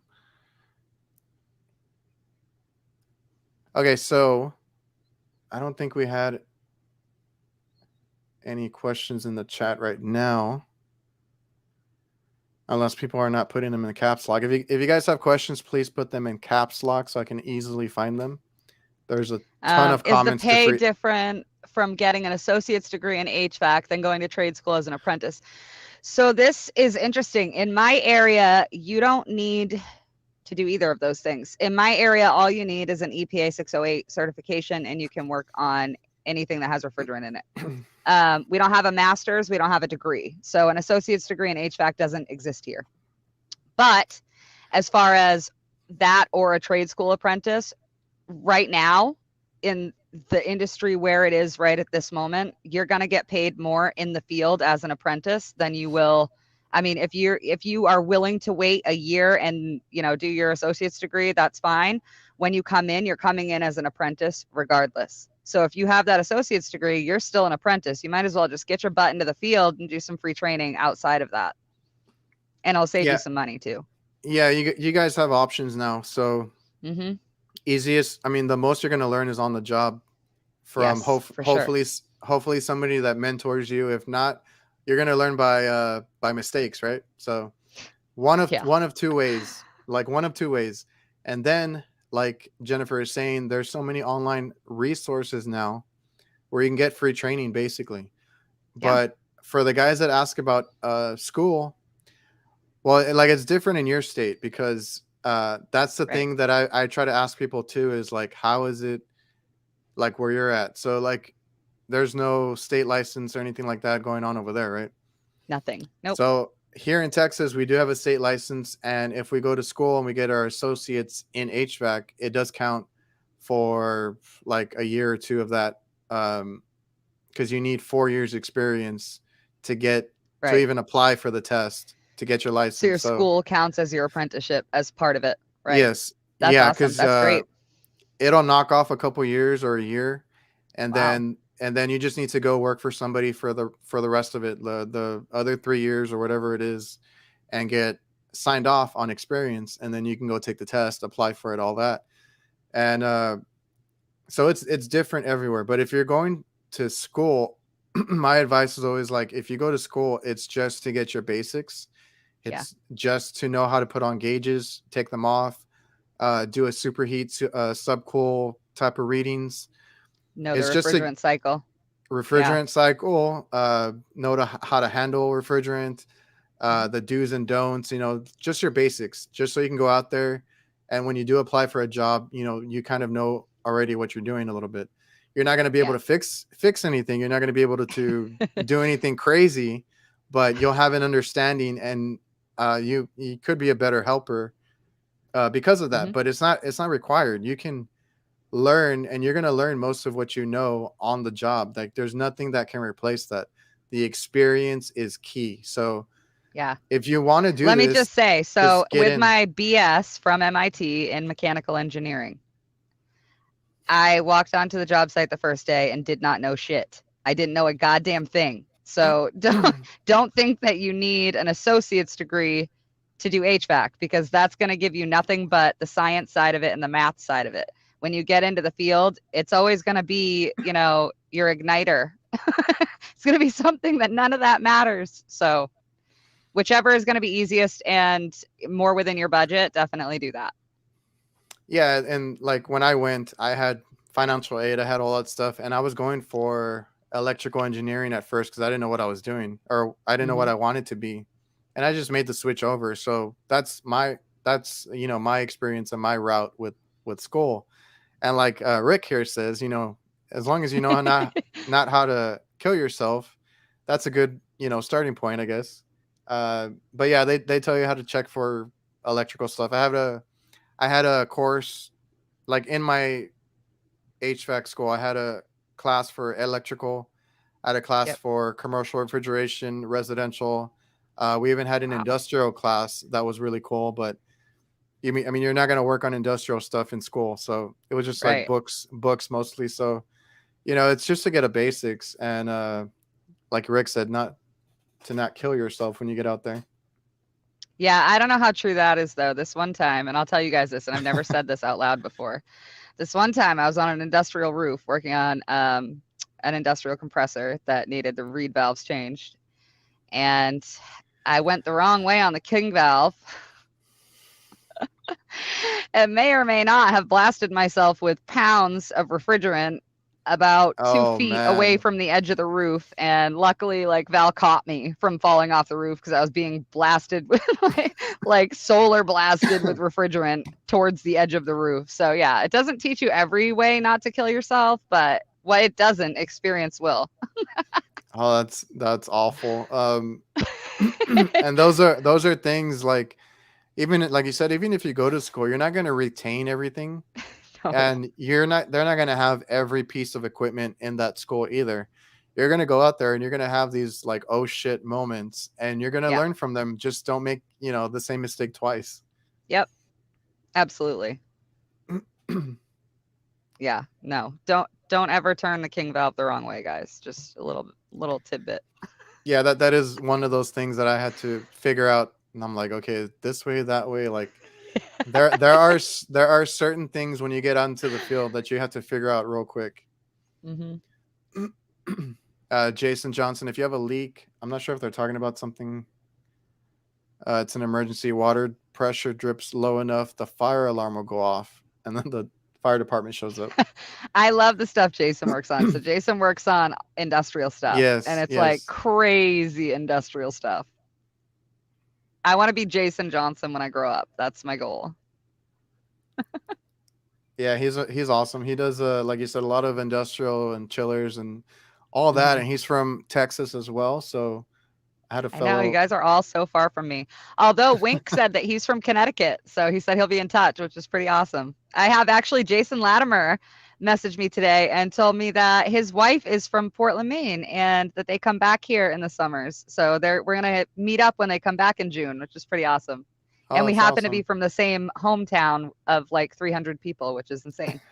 Okay, so I don't think we had any questions in the chat right now, unless people are not putting them in the caps lock. If you guys have questions, please put them in caps lock so I can easily find them. There's a ton of Is the comments to pay free. different from getting an associate's degree in HVAC than going to trade school as an apprentice? So this is interesting. In my area, you don't need to do either of those things. In my area, all you need is an EPA 608 certification, and you can work on anything that has refrigerant in it. We don't have a master's, we don't have a degree. So an associate's degree in HVAC doesn't exist here. But as far as that or a trade school apprentice, right now in the industry where it is right at this moment, you're going to get paid more in the field as an apprentice than you will. I mean, if you are willing to wait a year and do your associate's degree, that's fine. When you come in, you're coming in as an apprentice regardless. So if you have that associate's degree, you're still an apprentice. You might as well just get your butt into the field and do some free training outside of that, and it'll save you Yeah, some money too. yeah. You guys have options now. So Mm-hmm. easiest. I mean, the most you're gonna learn is on the job from Yes, for sure. hopefully somebody that mentors you. If not, you're gonna learn by mistakes, right? So Yeah. one of two ways, like one of two ways. And then, like Jennifer is saying, there's so many online resources now where you can get free training basically. Yeah. But for the guys that ask about school, well, like it's different in your state because that's the Right. thing that I try to ask people too, is like, how is it like where you're at? So like there's no state license or anything like that going on over there, right? Nothing. Nope. So here in Texas, we do have a state license, and if we go to school and we get our associates in HVAC, it does count for like a year or two of that, because you need 4 years experience to get to Right. even apply for the test to get your So your license. So school counts as your apprenticeship as part of it. Right. yes, That's yeah, awesome. because That's great. it'll knock off a couple years or a year, and Wow. then you just need to go work for somebody for the rest of it, the other 3 years or whatever it is, and get signed off on experience, and then you can go take the test, apply for it, all that. And So it's different everywhere. But if you're going to school, my advice is always like, if you go to school, it's just to get your basics. Yeah. It's just to know how to put on gauges, take them off, do a superheat, subcool type of readings. Know the It's just a refrigerant cycle. Yeah. refrigerant cycle, know how to handle refrigerant, Mhm. the do's and don'ts, just your basics, just so you can go out there. And when you do apply for a job, you kind of know already what you're doing a little bit. You're not going to be able Yeah. to fix anything. You're not going to be able to do anything crazy, but you'll have an understanding, and you could be a better helper because of that. Mhm. But it's not required. You can learn, and you're going to learn most of what you know on the job. Like, there's nothing that can replace that. The experience is key. So Yeah. if you want to do Let me this, just say, so just get with in. my BS from MIT in mechanical engineering, I walked onto the job site the first day and did not know shit. I didn't know a goddamn thing. So don't think that you need an associate's degree to do HVAC, because that's going to give you nothing but the science side of it and the math side of it. When you get into the field, it's always going to be, your igniter. It's going to be something that none of that matters. So whichever is going to be easiest and more within your budget, definitely do that. Yeah, and like when I went, I had financial aid, I had all that stuff, and I was going for electrical engineering at first because I didn't know what I was doing, or I didn't know what Hmm. I wanted to be, and I just made the switch over. So that's my experience and my route with school. And like Rick here says, as long as you know not how to kill yourself, that's a good starting point, I guess. But yeah, they tell you how to check for electrical stuff. I had a course like in my HVAC school. I had a class for electrical. I had a class Yep. for commercial refrigeration, residential. We even had an Wow. industrial class that was really cool. But I mean, you're not going to work on industrial stuff in school, so it was just like Right. books mostly. So it's just to get a basics, and like Rick said, not kill yourself when you get out there. Yeah, I don't know how true that is though. This one time, and I'll tell you guys this, and I've never said this out loud before. This one time, I was on an industrial roof working on an industrial compressor that needed the reed valves changed, and I went the wrong way on the king valve. And may or may not have blasted myself with pounds of refrigerant about two Oh feet away man. from the edge of the roof. And luckily, like Val caught me from falling off the roof because I was being blasted with like solar blasted with refrigerant towards the edge of the roof. So yeah, it doesn't teach you every way not to kill yourself, but what it doesn't, experience will. Oh, that's awful. And those are things like, even like you said, even if you go to school, you're not going to retain everything, No. and they're not going to have every piece of equipment in that school either. You're going to go out there and you're going to have these like oh shit moments, and you're going to Yeah. learn from them. Just don't make the same mistake twice. Yep. Absolutely. Yeah. No. Don't ever turn the king valve the wrong way, guys. Just a little tidbit. Yeah, that is one of those things that I had to figure out, and I'm like, okay, this way, that way. Like, there are certain things when you get onto the field that you have to figure out real quick. Hmm. Jason Johnson, if you have a leak, I'm not sure if they're talking about something. It's an emergency. Water pressure drips low enough, the fire alarm will go off, and then the fire department shows up. I love the stuff Jason works on. So Jason works on industrial stuff, and Yes, it's like yes. crazy industrial stuff. I want to be Jason Johnson when I grow up. That's my goal. Yeah, he's awesome. He does like you said, a lot of industrial and chillers and all that, Hmm. and he's from Texas as well. So I had a I know you fellow. guys are all so far from me. Although Wink said that he's from Connecticut, so he said he'll be in touch, which is pretty awesome. I have actually Jason Latimer messaged me today and told me that his wife is from Portland, Maine, and that they come back here in the summers. So we're gonna meet up when they come back in June, which is pretty awesome. Oh, And we that's happen to be awesome. from the same hometown of like 300 people, which is insane.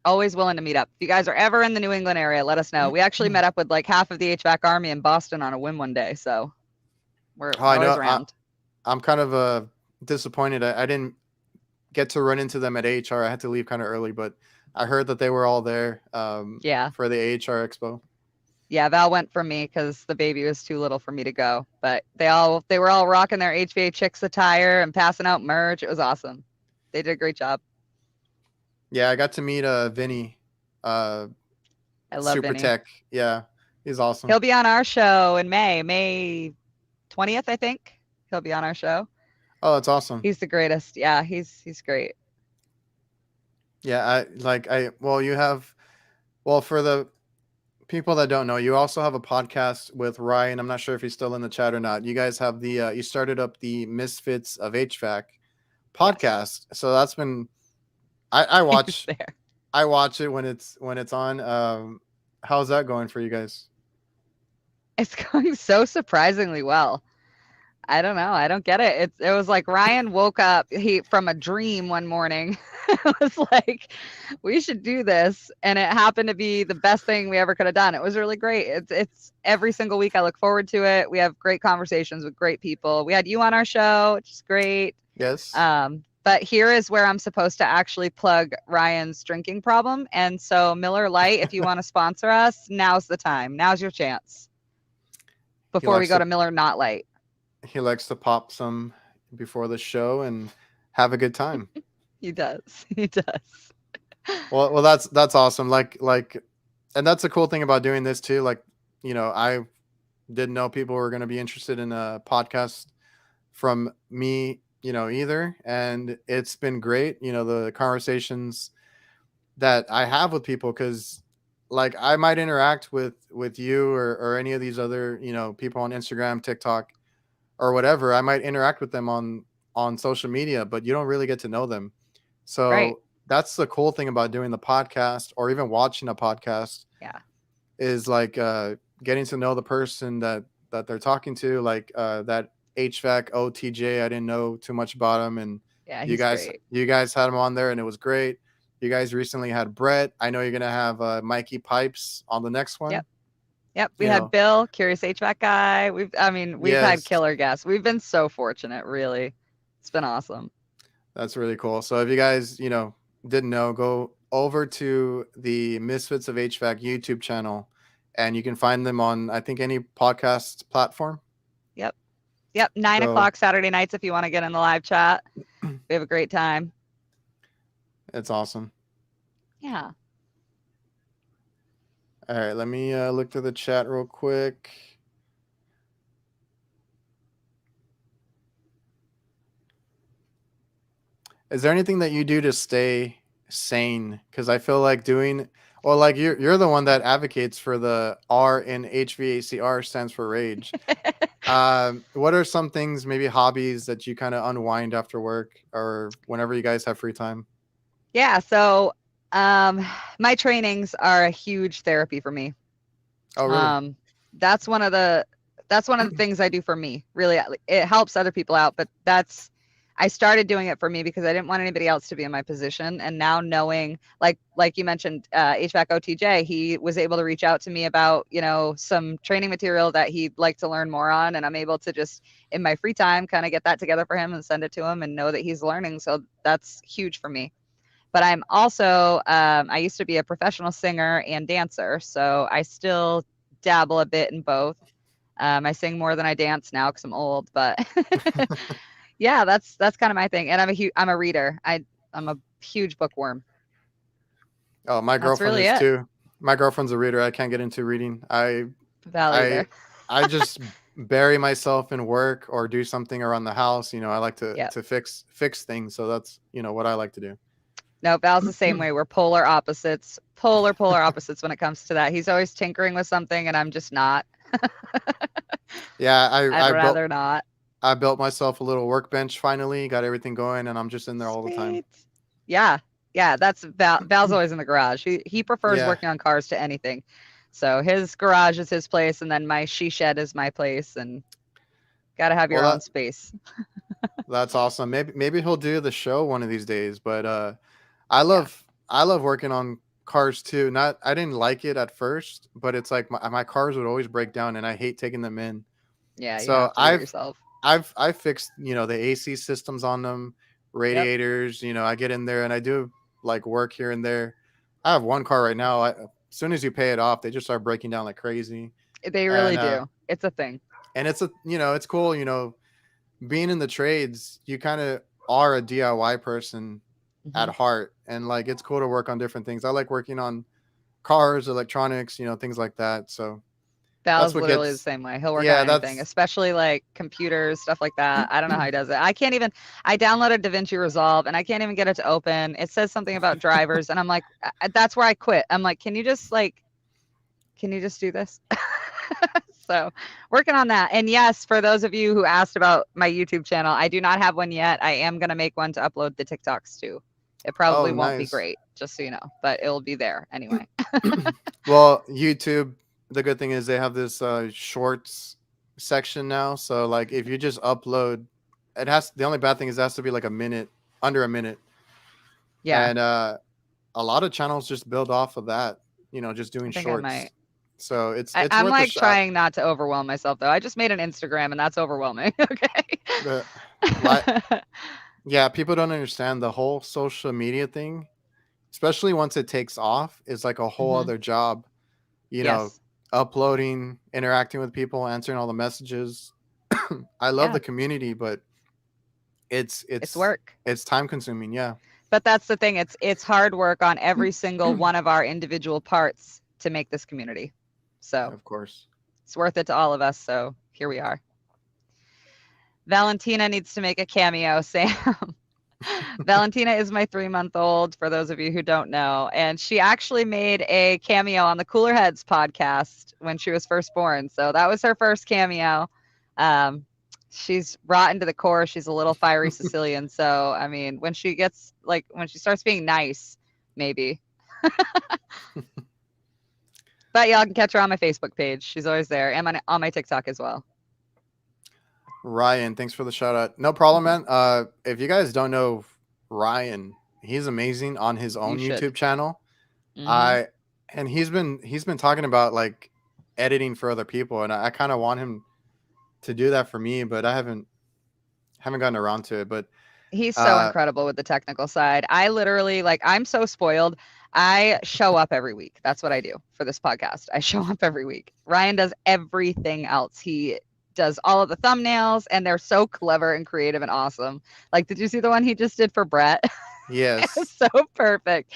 Always willing to meet up. If you guys are ever in the New England area, let us know. We actually met up with like half of the HVAC army in Boston on a whim one day, so we're Oh, we're I always know. around. I'm kind of disappointed. I didn't get to run into them at AHR. I had to leave kind of early, but I heard that they were all there Yeah. for the AHR Expo. Yeah, Val went from me because the baby was too little for me to go. But they were all rocking their HVAChicks attire and passing out merch. It was awesome. They did a great job. Yeah, I got to meet Vinny, uh, I love Super Vinny. Tech. Yeah, he's awesome. He'll be on our show in May 20th, I think. He'll be on our show. Oh, that's awesome. He's the greatest. Yeah, he's great. Yeah, you have, well, for the people that don't know, you also have a podcast with Ryan. I'm not sure if he's still in the chat or not. You guys have you started up the Misfits of HVAC Yes. podcast. So that's been, I He's watch, there. I watch it when it's on. How's that going for you guys? It's going so surprisingly well. I don't know. I don't get it. It was like Ryan woke up from a dream one morning. It was like, we should do this, and it happened to be the best thing we ever could have done. It was really great. It's every single week I look forward to it. We have great conversations with great people. We had you on our show, which is great. Yes. But here is where I'm supposed to actually plug Ryan's drinking problem. And so Miller Lite, if you want to sponsor us, now's the time. Now's your chance. Before we go to Miller Not Light. He likes to pop some before the show and have a good time. He does. He does. Well, that's awesome. And that's the cool thing about doing this too. Like, I didn't know people were going to be interested in a podcast from me, either. And it's been great, the conversations that I have with people, because like I might interact with you or any of these other, people on Instagram, TikTok, or whatever. I might interact with them on social media, but you don't really get to know them. So Right. that's the cool thing about doing the podcast or even watching a podcast. Yeah. Is like getting to know the person that they're talking to, like that HVAC OTJ. I didn't know too much about him, and Yeah, you he's guys great. you guys had him on there, and it was great. You guys recently had Brett. I know you're gonna have Mikey Pipes on the next one. Yep. Yep. We You had know, Bill, Curious HVAC guy. We've had yes, killer guests. We've been so fortunate, really. It's been awesome. that's really cool. So if you guys, didn't know, go over to the Misfits of HVAC YouTube channel, and you can find them on, I think, any podcast platform. Yep. Yep. 9 o'clock Saturday nights if you want to get in the live chat. We have a great time. It's awesome. Yeah. All right, let me look through the chat real quick. Is there anything that you do to stay sane? Because I feel like like you're the one that advocates for the R in HVACR stands for rage. What are some things, maybe hobbies, that you kind of unwind after work or whenever you guys have free time? Yeah. So my trainings are a huge therapy for me. Oh, really? That's one of the things I do for me. Really, it helps other people out, but I started doing it for me because I didn't want anybody else to be in my position. And now knowing, like you mentioned, HVAC OTJ, he was able to reach out to me about, some training material that he'd like to learn more on. And I'm able to just, in my free time, kind of get that together for him and send it to him and know that he's learning. So that's huge for me. But I'm also, I used to be a professional singer and dancer. So I still dabble a bit in both. I sing more than I dance now because I'm old, but yeah, that's kind of my thing. And I'm a reader. I'm a huge bookworm. Oh, my That's girlfriend really is it. too. My girlfriend's a reader. I can't get into reading. Val I either. I just bury myself in work or do something around the house. I like to Yeah. to fix things. So that's what I like to do. No, Val's the same way. We're polar opposites. Polar opposites when it comes to that. He's always tinkering with something, and I'm just not. Yeah, I'd rather not. I built myself a little workbench finally, got everything going, and I'm just in there all the time. Sweet. Yeah. Yeah, that's Val's always in the garage. He prefers Yeah. working on cars to anything. So his garage is his place, and then my she shed is my place, and got to have your own space. That's awesome. Maybe he'll do the show one of these days. But I love working on cars too. I didn't like it at first, but it's like my cars would always break down, and I hate taking them in. Yeah, you So have to do it yourself. I've fixed the AC systems on them, Yep. radiators. You know, I get in there and I do like work here and there. I have one car right now. As soon as you pay it off, they just start breaking down like crazy. They And really do. It's a thing. it's a, you know, it's cool. You know, being in the trades, you kind of are a DIY person at Hmm. heart, and like it's cool to work on different things. I like working on cars, electronics, you know, things like that. So that's Val's what literally the gets, same way. He'll work on yeah, anything, that's especially like computers, stuff like that. I don't know how he does it. I can't even, I downloaded DaVinci Resolve and I can't even get it to open. It says something about drivers and I'm like, that's where I quit. I'm like, can you just do this? So working on that. And yes, for those of you who asked about my YouTube channel, I do not have one yet. I am going to make one to upload the TikToks to. It oh probably won't be nice. great, just so you know, but it'll be there anyway. Well, YouTube, the good thing is they have this shorts section now. So like if you just upload, it has, the only bad thing is it has to be like a minute, under a minute. Yeah, And a lot of channels just build off of that, you know, just doing I think I shorts. might. So I, it's I'm worth a like shot. trying not to overwhelm myself though. I just made an Instagram and that's overwhelming. Okay. The like, yeah, people don't understand the whole social media thing, especially once it takes off, is like a whole Hmm. other job. You know, Yes. uploading, interacting with people, answering all the messages. I love Yeah. the community, but it's It's it's work. it's time consuming. Yeah, But that's the thing. It's hard work on every single one of our individual parts to make this community. So of course. it's worth it to all of us. So here we are. Valentina needs to make a cameo, Sam. Valentina is my 3 month old, for those of you who don't know. And she actually made a cameo on the Cooler Heads podcast when she was first born. So that was her first cameo. Um, she's rotten to the core. She's a little fiery Sicilian. So, I mean, when she gets like, when she starts being nice, maybe. But y'all can catch her on my Facebook page. She's always there and on my TikTok as well. Ryan, thanks for the shout out. No problem, man. If you guys don't know Ryan, he's amazing on his You own should. YouTube channel. Hmm. I and he's been talking about like editing for other people, and I kind of want him to do that for me, but I haven't gotten around to it. But He's so uh, incredible with the technical side. I literally, like, I'm so spoiled. I show up every week. That's what I do for this podcast. I show up every week. Ryan does everything else. He does all of the thumbnails, and they're so clever and creative and awesome. Like, did you see the one he just did for Brett? It was yes, so perfect.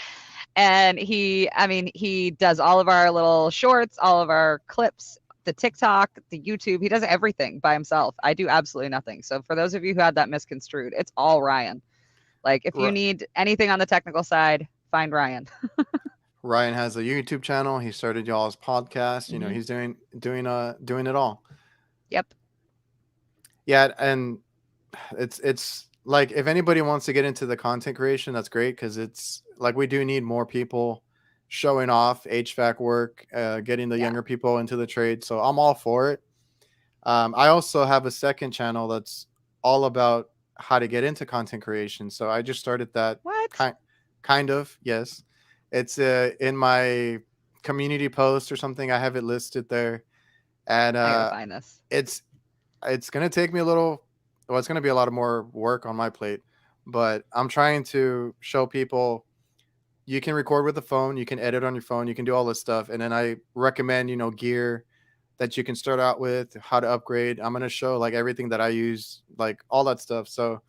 And I mean, he does all of our little shorts, all of our clips, the TikTok, the YouTube. He does everything by himself. I do absolutely nothing. So for those of you who had that misconstrued, it's all Ryan. Like if you R- need anything on the technical side, find Ryan. Ryan has a YouTube channel. He started y'all's podcast. You know, Hmm. he's doing it all. Yep. Yeah, and it's like if anybody wants to get into the content creation, that's great because it's like we do need more people showing off HVAC work, getting the Yeah. younger people into the trade. So I'm all for it. I also have a second channel that's all about how to get into content creation. So I just started that What? kind of, yes. It's in my community post or something. I have it listed there, and I gotta find this. it's it's gonna take me a little. Well, it's gonna be a lot of more work on my plate, but I'm trying to show people you can record with the phone, you can edit on your phone, you can do all this stuff, and then I recommend gear that you can start out with, how to upgrade. I'm gonna show like everything that I use, like all that stuff. So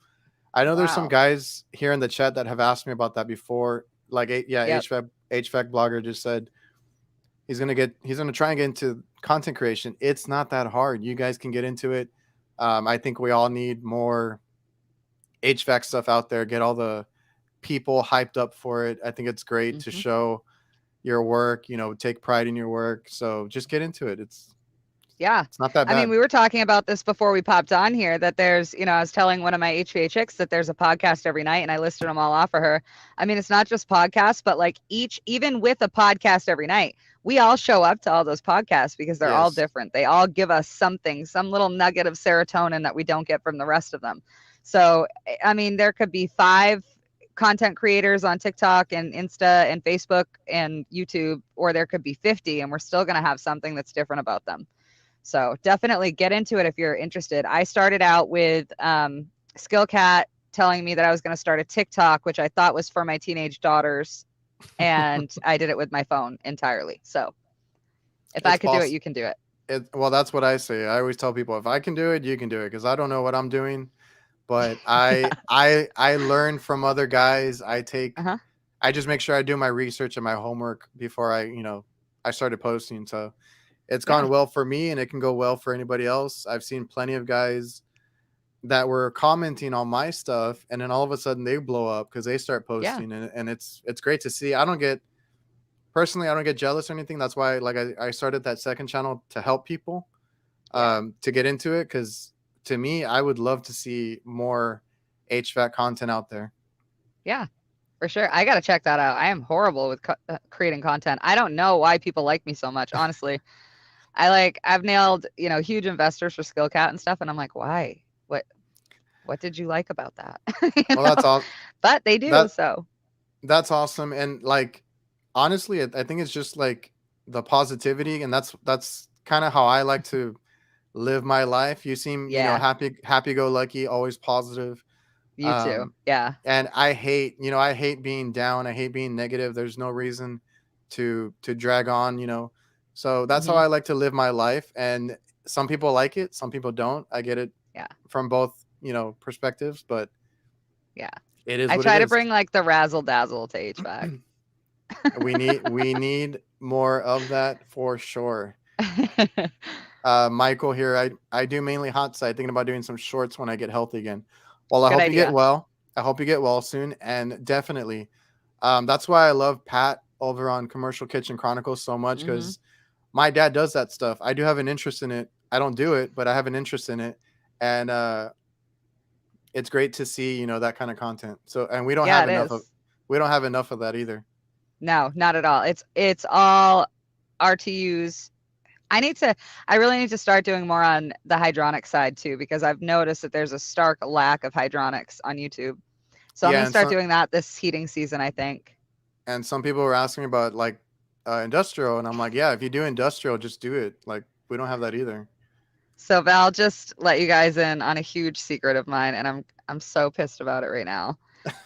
I know there's some Wow. guys here in the chat that have asked me about that before. Like, yeah, Yep. HVAC blogger just said he's gonna try and get into content creation. It's not that hard. You guys can get into it. I think we all need more HVAC stuff out there. Get all the people hyped up for it. I think it's great to Hmm. show your work. Take pride in your work. So just get into it. Yeah. It's not that I mean, bad. we were talking about this before we popped on here that there's, I was telling one of my HVAChicks that there's a podcast every night and I listed them all off for her. I mean, it's not just podcasts, but like even with a podcast every night, we all show up to all those podcasts because they're all Yes. different. They all give us something, some little nugget of serotonin that we don't get from the rest of them. So, I mean, there could be 5 content creators on TikTok and Insta and Facebook and YouTube, or there could be 50, and we're still going to have something that's different about them. So definitely get into it if you're interested. I started out with Skillcat telling me that I was going to start a TikTok, which I thought was for my teenage daughters, and I did it with my phone entirely. So if I It's could do it, possible. you can do it. Well, that's what I say. I always tell people, if I can do it, you can do it, because I don't know what I'm doing, but I learn from other guys. Uh-huh. I just make sure I do my research and my homework before I started posting. So it's Yeah. gone well for me, and it can go well for anybody else. I've seen plenty of guys that were commenting on my stuff, and then all of a sudden they blow up because they start Yeah. posting, and it's great to see. I don't get jealous or anything. That's why, like, I started that second channel to help people Yeah. to get into it, because to me, I would love to see more HVAC content out there. Yeah. For sure. I got to check that out. I am horrible with creating content. I don't know why people like me so much, honestly. I've nailed, huge investors for Skillcat and stuff, and I'm like, why? What did you like about that? you Well, know, but they do. that So that's awesome. And, like, honestly, I think it's just like the positivity, and that's kind of how I like to live my life. You seem, yeah, happy go lucky, always positive. you too. Um, Yeah. and I hate being down. I hate being negative. There's no reason to drag on. So that's how Hmm. I like to live my life. And some people like it, some people don't. I get it Yeah. from both, perspectives, but Yeah. it is I what it try to is. bring like the razzle dazzle to We need more of that for sure. HVAC. Michael here. I do mainly hot side, thinking about doing some shorts when I get healthy again. Well, I Good hope you get idea. well. I hope you get well soon. And definitely, that's why I love Pat over on Commercial Kitchen Chronicles so much, Hmm. because my dad does that stuff. I do have an interest in it. I don't do it, but I have an interest in it. And it's great to see, that kind of content. So, and Yeah, it is. we don't have enough of that either. No, not at all. It's all RTUs. I really need to start doing more on the hydronic side too, because I've noticed that there's a stark lack of hydronics on YouTube. So I'm Yeah, gonna start doing that this heating season, I think. and some people were asking me about, like, industrial, and I'm like, yeah, if you do industrial, just do it. Like, we don't have that either. So Val, just let you guys in on a huge secret of mine, and I'm so pissed about it right now.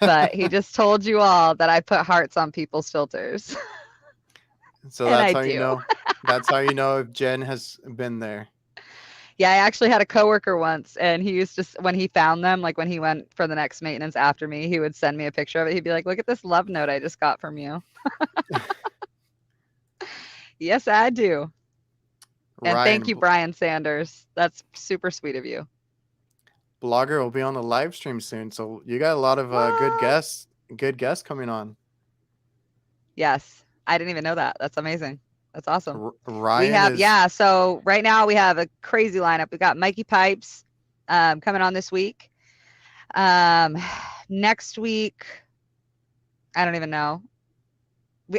But he just told you all that I put hearts on people's filters. So And that's I how you do. know. That's how you know if Jen has been there. Yeah, I actually had a coworker once, and he used to, when he found them, like when he went for the next maintenance after me, he would send me a picture of it. He'd be like, "Look at this love note I just got from you." Yes, I do. And thank Ryan, you, Brian Sanders. That's super sweet of you. blogger, will be on the live stream soon. So you got a lot of What? good guests coming on. Yes, I didn't even know that. That's amazing. That's awesome. We Ryan have, is yeah. So right now we have a crazy lineup. We got Mikey Pipes coming on this week. Um, Next week, I don't even know.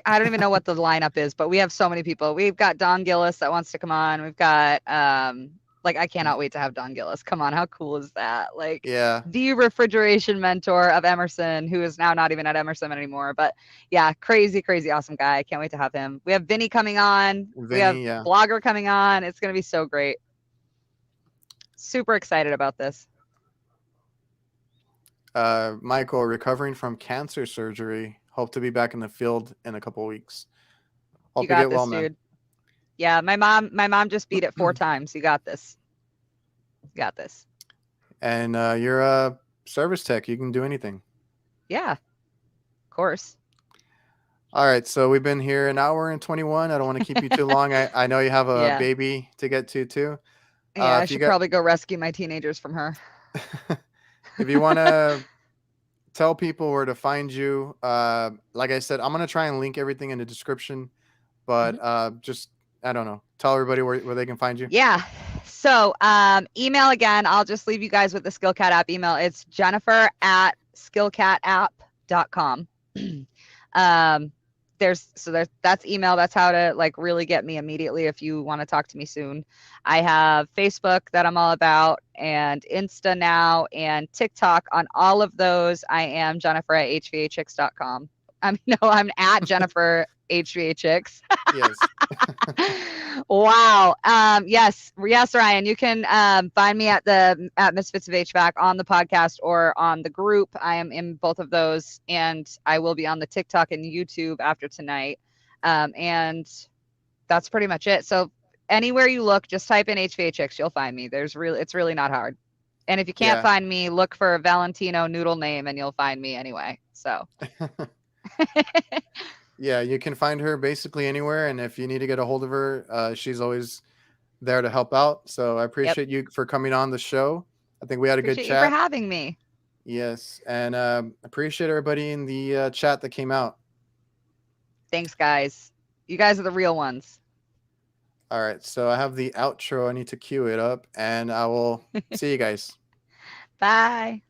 I don't even know what the lineup is, but we have so many people. We've got Don Gillis that wants to come on. We've got like I cannot wait to have Don Gillis. Come on, how cool is that? Like yeah, the refrigeration mentor of Emerson, who is now not even at Emerson anymore. But yeah, crazy, crazy awesome guy. I can't wait to have him. We have Vinny coming on. We have Vinny, yeah. Blogger coming on. It's gonna be so great. Super excited about this. Michael, recovering from cancer surgery. Hope to be back in the field in a couple weeks. You Hope you got get well, this, man. dude. Yeah, my mom just beat it 4 times. You got this. You got this. And you're a service tech. You can do anything. Yeah, of course. All right, so we've been here an hour and 21. I don't want to keep you too long. I know you have a Yeah. baby to get to too. Yeah, I If you should got probably go rescue my teenagers from her. if you want to tell people where to find you, like I said, I'm gonna try and link everything in the description. But Mhm. just, I don't know. Tell everybody where they can find you. Yeah. So email again. I'll just leave you guys with the Skillcat app email. It's jennifer@skillcatapp.com. That's email. That's how to like really get me immediately if you want to talk to me soon. I have Facebook that I'm all about, and Insta now, and TikTok. On all of those, I am Jennifer at hvachicks.com. No, I'm at Jennifer HVAChicks. Yes. Wow. Yes, Ryan. You can find me at Misfits of HVAC on the podcast or on the group. I am in both of those, and I will be on the TikTok and YouTube after tonight. And that's pretty much it. So anywhere you look, just type in HVAChicks, you'll find me. It's really not hard. And if you can't Yeah. find me, look for a Valentino noodle name, and you'll find me anyway. So. Yeah, you can find her basically anywhere, and if you need to get a hold of her, she's always there to help out. So I Yep. appreciate you for coming on the show. I think we had a good Appreciate you for chat. having me. Yes, and appreciate everybody in the chat that came out. Thanks, guys. You guys are the real ones. All right, so I have the outro. I need to cue it up, and I will see you guys. Bye.